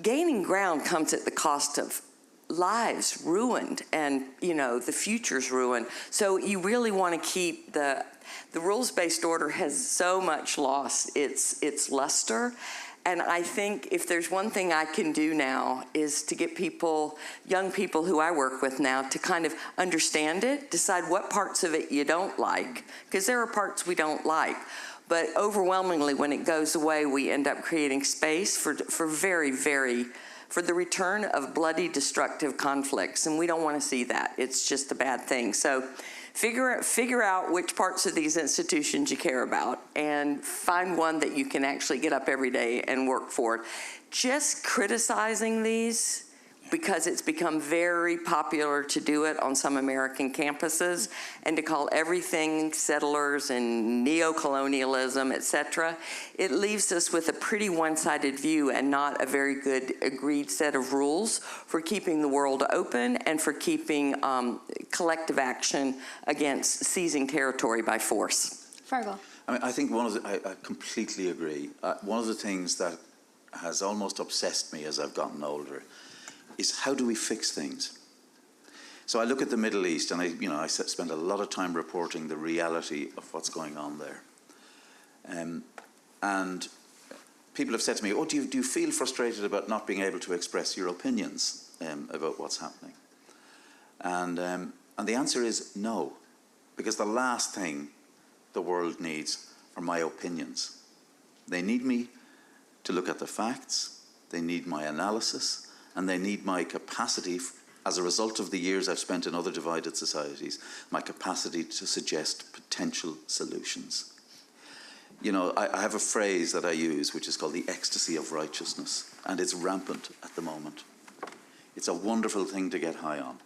Gaining ground comes at the cost of lives ruined and, you know, the future's ruined. So you really want to keep the rules-based order has so much lost its luster. And I think if there's one thing I can do now is to get people, young people who I work with now, to kind of understand it, decide what parts of it you don't like, because there are parts we don't like. But overwhelmingly, when it goes away, we end up creating space for the return of bloody, destructive conflicts. And we don't want to see that. It's just a bad thing. So figure out which parts of these institutions you care about and find one that you can actually get up every day and work for. Just criticizing these, because it's become very popular to do it on some American campuses, and to call everything settlers and neo-colonialism, etc., it leaves us with a pretty one-sided view and not a very good agreed set of rules for keeping the world open and for keeping collective action against seizing territory by force. Fergal. I mean, I think I completely agree. One of the things that has almost obsessed me as I've gotten older is how do we fix things? So I look at the Middle East, and I spend a lot of time reporting the reality of what's going on there. And people have said to me, oh, do you feel frustrated about not being able to express your opinions about what's happening? And the answer is no, because the last thing the world needs are my opinions. They need me to look at the facts, they need my analysis, and they need my capacity, as a result of the years I've spent in other divided societies, my capacity to suggest potential solutions. You know, I have a phrase that I use, which is called the ecstasy of righteousness, and it's rampant at the moment. It's a wonderful thing to get high on,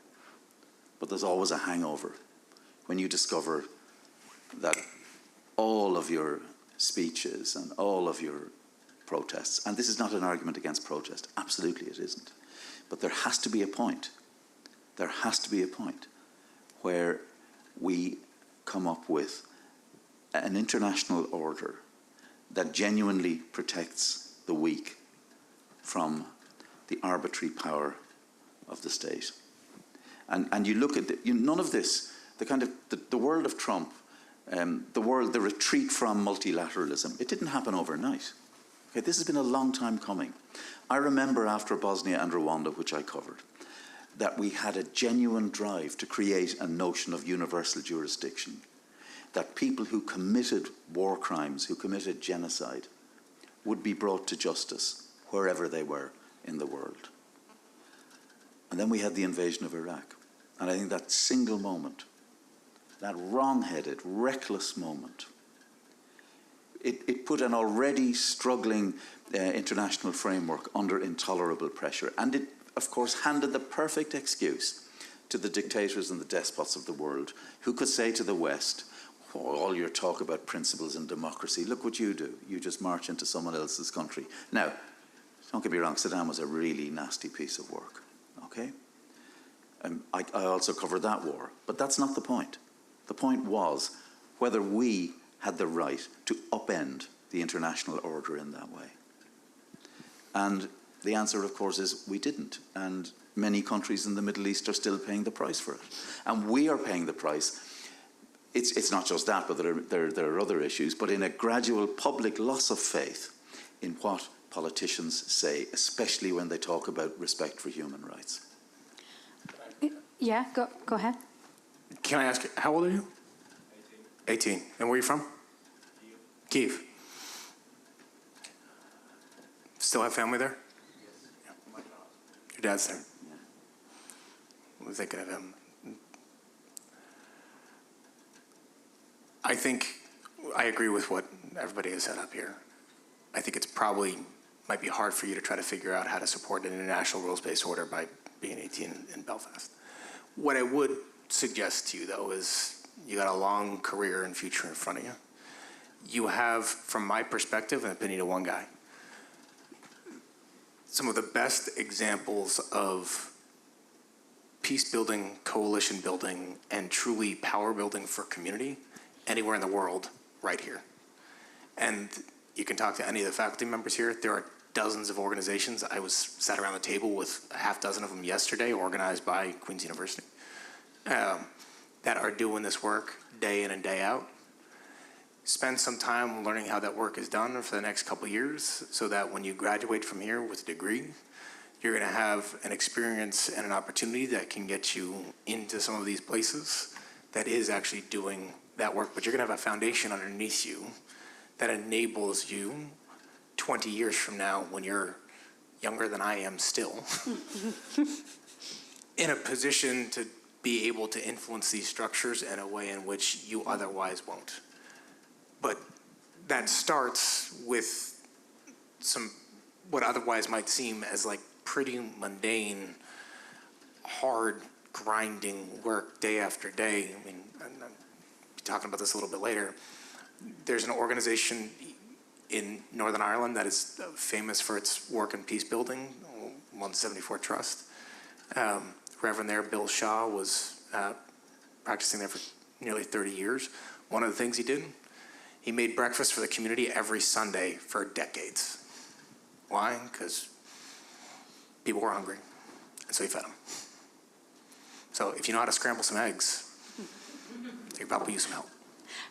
but there's always a hangover when you discover that all of your speeches and all of your protests, and this is not an argument against protest, absolutely it isn't, but there has to be a point where we come up with an international order that genuinely protects the weak from the arbitrary power of the state. And you look at none of this, the world of Trump, the retreat from multilateralism, it didn't happen overnight. Okay, this has been a long time coming. I remember after Bosnia and Rwanda, which I covered, that we had a genuine drive to create a notion of universal jurisdiction, that people who committed war crimes, who committed genocide, would be brought to justice wherever they were in the world. And then we had the invasion of Iraq. And I think that single moment, that wrong-headed, reckless moment, it put an already struggling international framework under intolerable pressure. And it, of course, handed the perfect excuse to the dictators and the despots of the world, who could say to the West, oh, all your talk about principles and democracy, look what you do. You just march into someone else's country. Now, don't get me wrong, Saddam was a really nasty piece of work, okay? I also covered that war, but that's not the point. The point was whether we had the right to upend the international order in that way. And the answer, of course, is we didn't. And many countries in the Middle East are still paying the price for it. And we are paying the price it's not just that, but there are other issues, but in a gradual public loss of faith in what politicians say, especially when they talk about respect for human rights. Yeah, go ahead. Can I ask, how old are you? 18. And where are you from? Kyiv. Still have family there? Yes. Yeah. Your dad's there? Yeah. We're thinking of him. I think I agree with what everybody has said up here. I think it's probably might be hard for you to try to figure out how to support an international rules-based order by being 18 in Belfast. What I would suggest to you, though, is you got a long career and future in front of you. You have, from my perspective, an opinion of one guy. Some of the best examples of peace building, coalition building, and truly power building for community anywhere in the world right here. And you can talk to any of the faculty members here. There are dozens of organizations. I sat around the table with a half dozen of them yesterday, organized by Queen's University, that are doing this work day in and day out. Spend some time learning how that work is done for the next couple of years, so that when you graduate from here with a degree, you're going to have an experience and an opportunity that can get you into some of these places that is actually doing that work. But you're going to have a foundation underneath you that enables you 20 years from now, when you're younger than I am still, in a position to be able to influence these structures in a way in which you otherwise won't. But that starts with some, what otherwise might seem as like pretty mundane, hard, grinding work day after day. I mean, I'll be talking about this a little bit later. There's an organization in Northern Ireland that is famous for its work in peace building, 174 Trust. Reverend there, Bill Shaw, was practicing there for nearly 30 years. One of the things he did, he made breakfast for the community every Sunday for decades. Why? Because people were hungry, and so he fed them. So if you know how to scramble some eggs, you could probably use some help.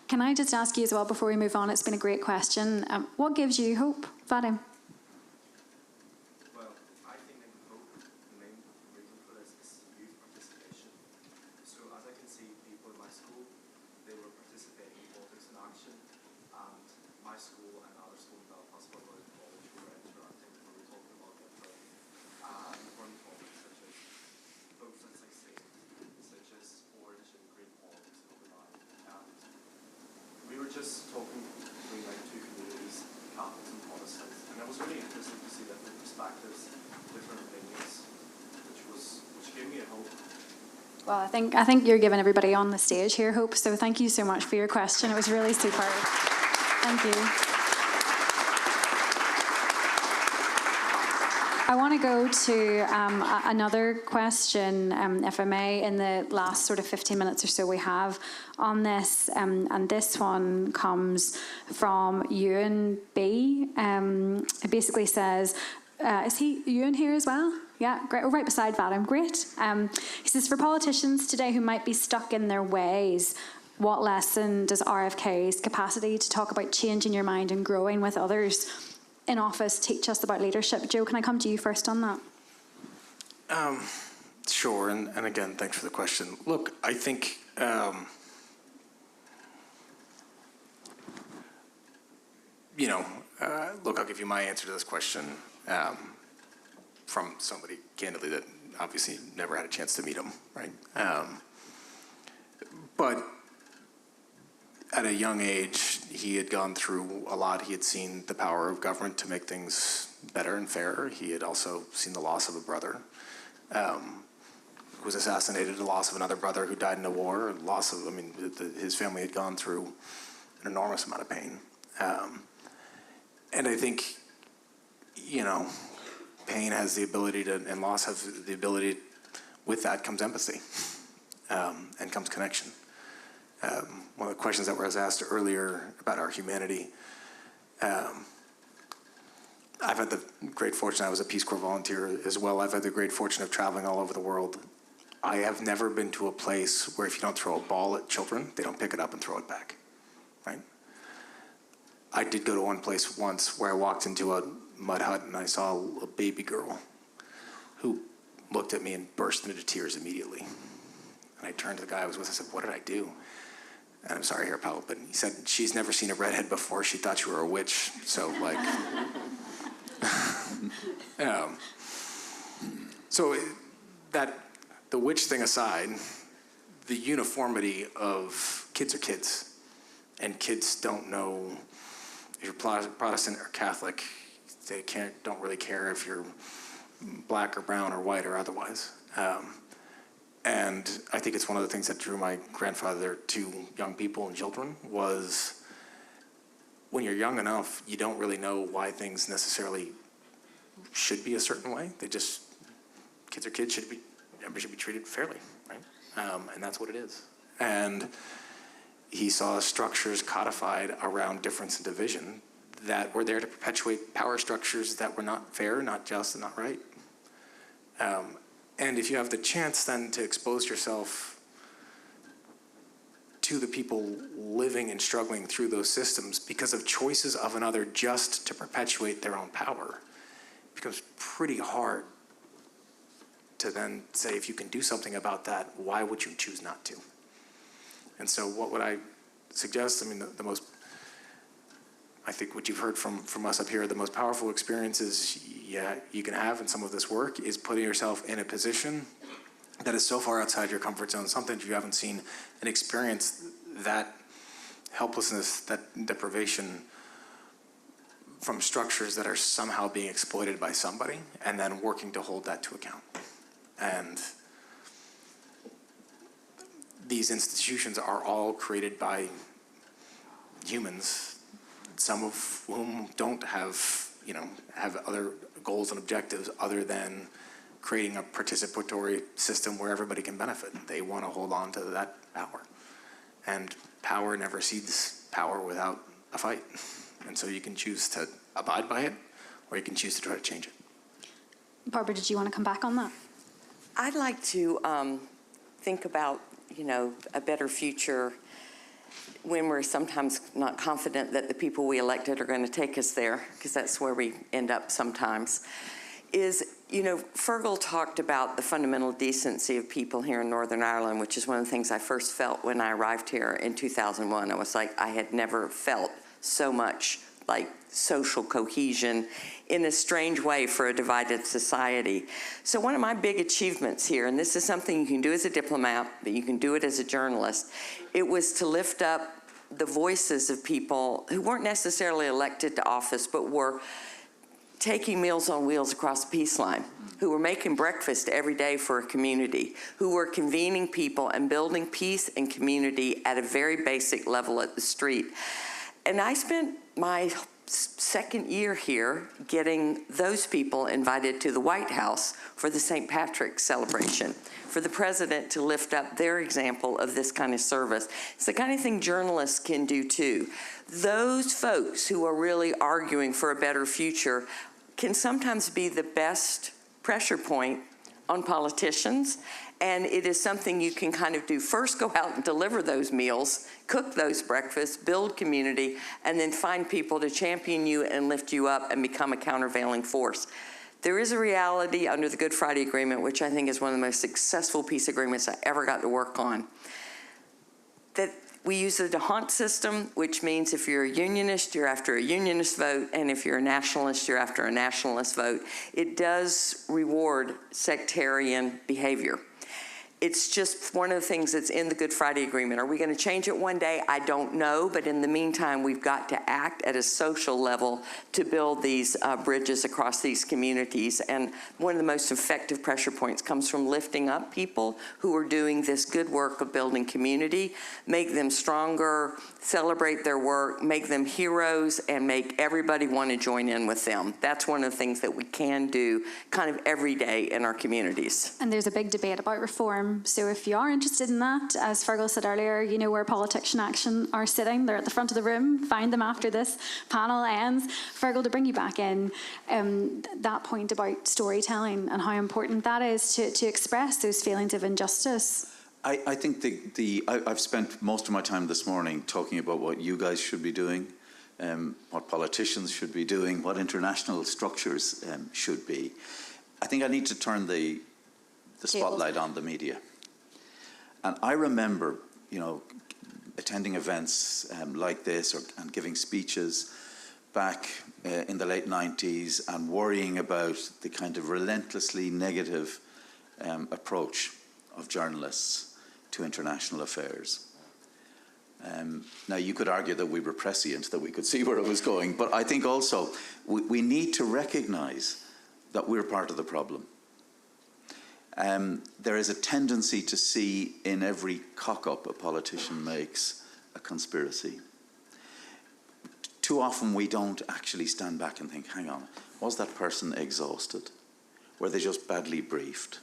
Can I just ask you as well, before we move on, it's been a great question. What gives you hope, Vadim? Well, I think the main reason for this is youth participation. So as I can see, people in my school, they were participating in politics and action, and my school and other school in Belfast, where college, we were interacting, we were talking about different important topics such as votes at 16, such as orange and green politics overnight. We were just talking between like two communities, Catholics and Protestants, and it was really interesting to see different perspectives, different opinions, which gave me a hope. Well, I think you're giving everybody on the stage here hope, so thank you so much for your question. It was really superb. Thank you. I want to go to another question, if I may, in the last sort of 15 minutes or so we have on this. And this one comes from Ewan B. It basically says, is he Ewan here as well? Yeah, great. Oh, right beside Vadim. Great. He says, for politicians today who might be stuck in their ways, what lesson does RFK's capacity to talk about changing your mind and growing with others in office teach us about leadership? Joe, can I come to you first on that? Sure, and again, thanks for the question. Look, I think look, I'll give you my answer to this question from somebody, candidly, that obviously never had a chance to meet him, right? But at a young age, he had gone through a lot. He had seen the power of government to make things better and fairer. He had also seen the loss of a brother who was assassinated, the loss of another brother who died in a war, his family had gone through an enormous amount of pain. And I think, pain has the ability to, and loss has the ability, with that comes empathy and comes connection. One of the questions that was asked earlier about our humanity, I've had the great fortune, I was a Peace Corps volunteer as well, I've had the great fortune of traveling all over the world I have never been to a place where if you don't throw a ball at children, they don't pick it up and throw it back, right? I did go to one place once where I walked into a mud hut and I saw a baby girl who looked at me and burst into tears immediately. And I turned to the guy I was with and said, "What did I do?" And I'm sorry here, pal, but he said, "She's never seen a redhead before. She thought you were a witch." So, like, so that, the witch thing aside, the uniformity of kids are kids, and kids don't know if you're Protestant or Catholic. They don't really care if you're black or brown or white or otherwise. And I think it's one of the things that drew my grandfather to young people and children was when you're young enough, you don't really know why things necessarily should be a certain way. They just, kids are kids, everybody should be treated fairly, right? And that's what it is. And he saw structures codified around difference and division that were there to perpetuate power structures that were not fair, not just, and not right. And if you have the chance then to expose yourself to the people living and struggling through those systems because of choices of another just to perpetuate their own power, it becomes pretty hard to then say, if you can do something about that, why would you choose not to? And so what would I suggest? I mean, the most, I think what you've heard from us up here, the most powerful experiences you can have in some of this work is putting yourself in a position that is so far outside your comfort zone, something that you haven't seen and experienced that helplessness, that deprivation from structures that are somehow being exploited by somebody, and then working to hold that to account. And these institutions are all created by humans, some of whom don't have other goals and objectives other than creating a participatory system where everybody can benefit. They want to hold on to that power. And power never cedes power without a fight. And so you can choose to abide by it, or you can choose to try to change it. Barbara, did you want to come back on that? I'd like to think about, a better future when we're sometimes not confident that the people we elected are going to take us there, because that's where we end up sometimes, is, Fergal talked about the fundamental decency of people here in Northern Ireland, which is one of the things I first felt when I arrived here in 2001. I was like, I had never felt so much like social cohesion in a strange way for a divided society. So one of my big achievements here, and this is something you can do as a diplomat, but you can do it as a journalist, it was to lift up the voices of people who weren't necessarily elected to office, but were taking Meals on Wheels across the peace line, who were making breakfast every day for a community, who were convening people and building peace and community at a very basic level at the street. And I spent my second year here getting those people invited to the White House for the St. Patrick's celebration, for the president to lift up their example of this kind of service. It's the kind of thing journalists can do too. Those folks who are really arguing for a better future can sometimes be the best pressure point on politicians, and it is something you can kind of do. First, go out and deliver those meals, cook those breakfasts, build community, and then find people to champion you and lift you up and become a countervailing force. There is a reality under the Good Friday Agreement, which I think is one of the most successful peace agreements I ever got to work on, that we use the DeHont system, which means if you're a unionist, you're after a unionist vote, and if you're a nationalist, you're after a nationalist vote. It does reward sectarian behavior. It's just one of the things that's in the Good Friday Agreement. Are we going to change it one day? I don't know, but in the meantime, we've got to act at a social level to build these bridges across these communities. And one of the most effective pressure points comes from lifting up people who are doing this good work of building community, make them stronger, celebrate their work, make them heroes, and make everybody want to join in with them. That's one of the things that we can do kind of every day in our communities. And there's a big debate about reform. So if you are interested in that, as Fergal said earlier, you know where Politics in Action are sitting. They're at the front of the room. Find them after this panel ends. Fergal, to bring you back in, that point about storytelling and how important that is to express those feelings of injustice. I think I've spent most of my time this morning talking about what you guys should be doing, what politicians should be doing, what international structures should be. I think I need to turn the spotlight on the media. And I remember, attending events like this and giving speeches back in the late 90s and worrying about the kind of relentlessly negative approach of journalists to international affairs. Now, you could argue that we were prescient, that we could see where it was going, but I think also we need to recognise that we're part of the problem. There is a tendency to see in every cock-up a politician makes a conspiracy. Too often we don't actually stand back and think, hang on, was that person exhausted? Were they just badly briefed?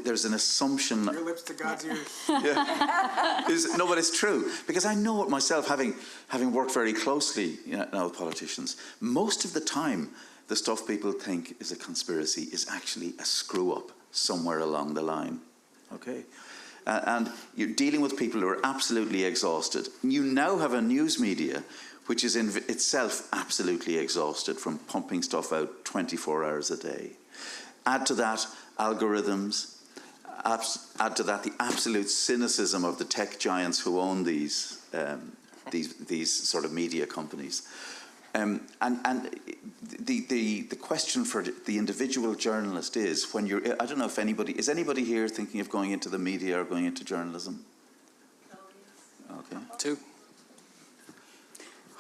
There's an assumption. Your lips to God's ears. Yeah. No, but it's true, because I know it myself, having worked very closely now with politicians. Most of the time, the stuff people think is a conspiracy is actually a screw-up somewhere along the line. Okay, and you're dealing with people who are absolutely exhausted. You now have a news media which is in itself absolutely exhausted from pumping stuff out 24 hours a day. Add to that algorithms, add to that the absolute cynicism of the tech giants who own these sort of media companies. And the question for the individual journalist is, when you're, I don't know if is anybody here thinking of going into the media or going into journalism? Okay. 2.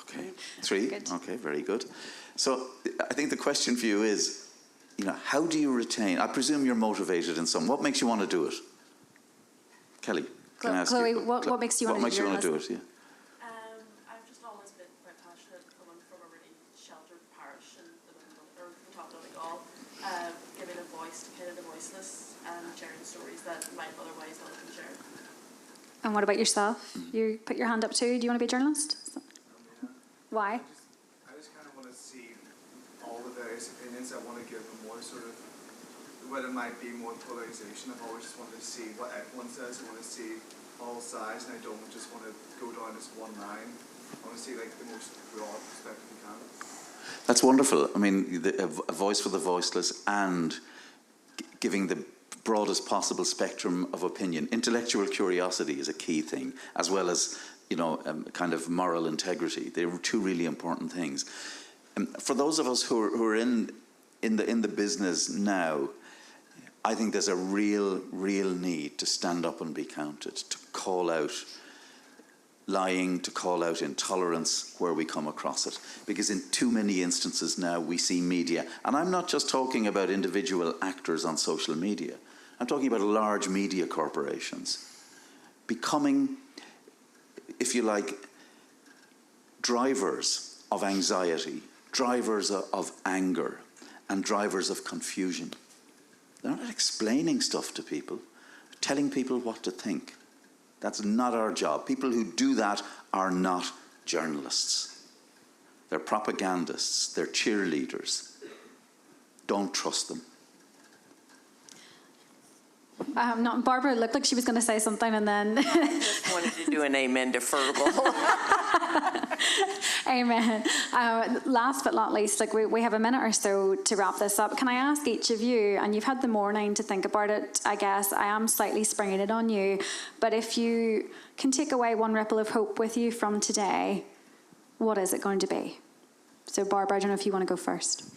Okay. 3? Good. Okay, very good. So I think the question for you is, how do you retain? I presume you're motivated in some. What makes you want to do it? Kelly, can I ask Chloe, you? what makes you want to do it? Yeah. I've just always been quite passionate, coming from a really sheltered parish in the top of Donegal, giving a voice to kind of the voiceless and sharing stories that might otherwise not have been shared. And what about yourself? You put your hand up too. Do you want to be a journalist? Why? I just kind of want to see all the various opinions. I want to give them more sort of, whether it might be more polarization. I've always just wanted to see what everyone says. I want to see all sides, and I don't just want to go down this one line. I want to see the most broad perspective we can. That's wonderful. I mean, a voice for the voiceless and giving the broadest possible spectrum of opinion. Intellectual curiosity is a key thing, as well as kind of moral integrity. They're two really important things. For those of us who are in the business now, I think there's a real need to stand up and be counted, to call out lying, to call out intolerance where we come across it. Because in too many instances now we see media, and I'm not just talking about individual actors on social media, I'm talking about large media corporations becoming, if you like, drivers of anxiety, drivers of anger, and drivers of confusion. They're not explaining stuff to people, telling people what to think. That's not our job. People who do that are not journalists. They're propagandists. They're cheerleaders. Don't trust them. Barbara looked like she was going to say something, and then Just wanted to do an amen to Fergal. amen. Last but not least, we have a minute or so to wrap this up. Can I ask each of you, and you've had the morning to think about it, I guess I am slightly springing it on you, but if you can take away one ripple of hope with you from today, what is it going to be? So Barbara, I don't know if you want to go first.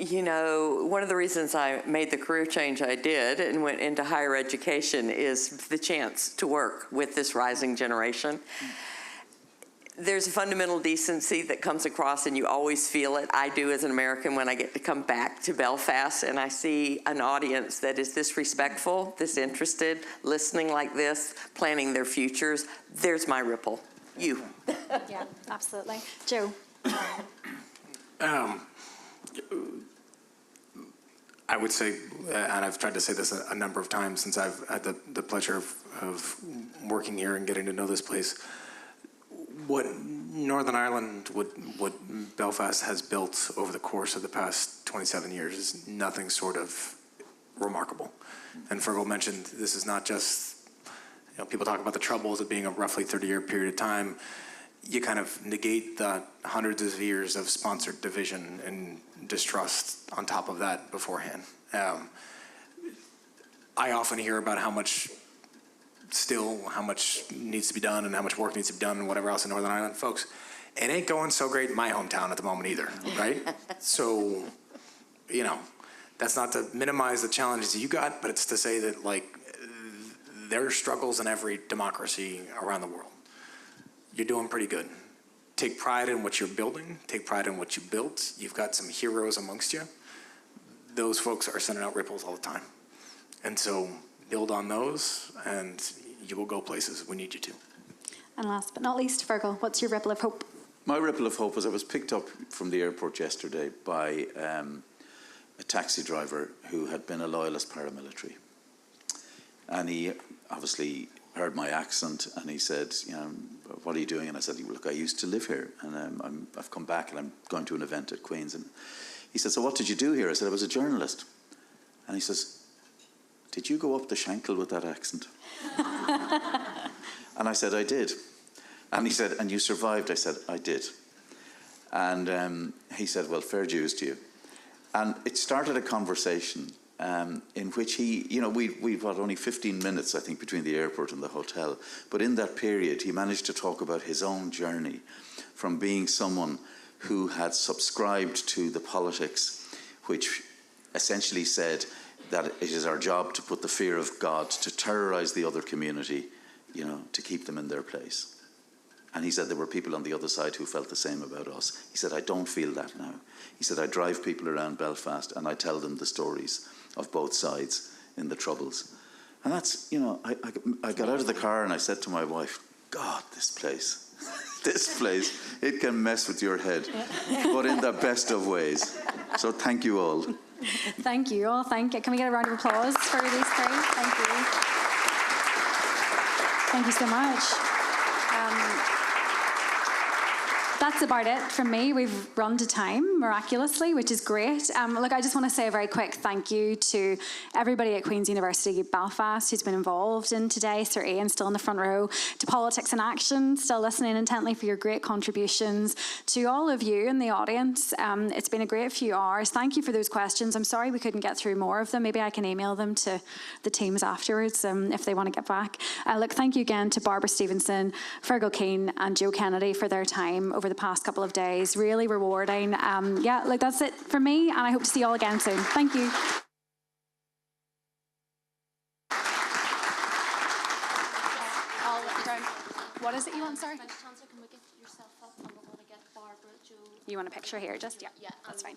One of the reasons I made the career change I did and went into higher education is the chance to work with this rising generation. there's a fundamental decency that comes across, and you always feel it. I do as an American when I get to come back to Belfast and I see an audience that is this respectful, this interested, listening like this, planning their futures. There's my ripple. You. Yeah, absolutely. Joe. I would say, and I've tried to say this a number of times since I've had the pleasure of working here and getting to know this place, what Northern Ireland, what Belfast has built over the course of the past 27 years is nothing short of remarkable. And Fergal mentioned this is not just, people talk about the Troubles of being a roughly 30-year period of time. You kind of negate the hundreds of years of sponsored division and distrust on top of that beforehand. I often hear about how much needs to be done and how much work needs to be done and whatever else in Northern Ireland. Folks, it ain't going so great in my hometown at the moment either, right? So, that's not to minimize the challenges you got, but it's to say that, there are struggles in every democracy around the world. You're doing pretty good. Take pride in what you're building. Take pride in what you built. You've got some heroes amongst you. Those folks are sending out ripples all the time. And so build on those, and you will go places. We need you to. And last but not least, Fergal, what's your ripple of hope? My ripple of hope was I was picked up from the airport yesterday by a taxi driver who had been a loyalist paramilitary. And he obviously heard my accent, and he said, what are you doing? And I said, look, I used to live here, and I've come back, and I'm going to an event at Queen's. And he said, so what did you do here? I said, I was a journalist. And he says, did you go up the Shankill with that accent? And I said, I did. And he said, and you survived? I said, I did. And he said, well, fair dues to you. And it started a conversation in which he, we've got only 15 minutes, I think, between the airport and the hotel. But in that period, he managed to talk about his own journey from being someone who had subscribed to the politics, which essentially said that it is our job to put the fear of God, to terrorize the other community, to keep them in their place. And he said there were people on the other side who felt the same about us. He said, I don't feel that now. He said, I drive people around Belfast and I tell them the stories of both sides in the Troubles. And that's, I got out of the car and I said to my wife, God, this place, it can mess with your head, but in the best of ways. So thank you all. Thank you all. Can we get a round of applause for these three? Thank you. Thank you so much. That's about it from me. We've run to time, miraculously, which is great. Look, I just want to say a very quick thank you to everybody at Queen's University Belfast who's been involved in today. Sir Ian, still in the front row. To Politics in Action, still listening intently for your great contributions. To all of you in the audience, it's been a great few hours. Thank you for those questions. I'm sorry we couldn't get through more of them. Maybe I can email them to the teams afterwards if they want to get back. Look, thank you again to Barbara Stevenson, Fergal Keane and Joe Kennedy for their time over the past couple of days. Really rewarding. Look, that's it for me, and I hope to see you all again soon. Thank you. What is it you want, sorry? You want a picture here, just? Yeah, that's fine.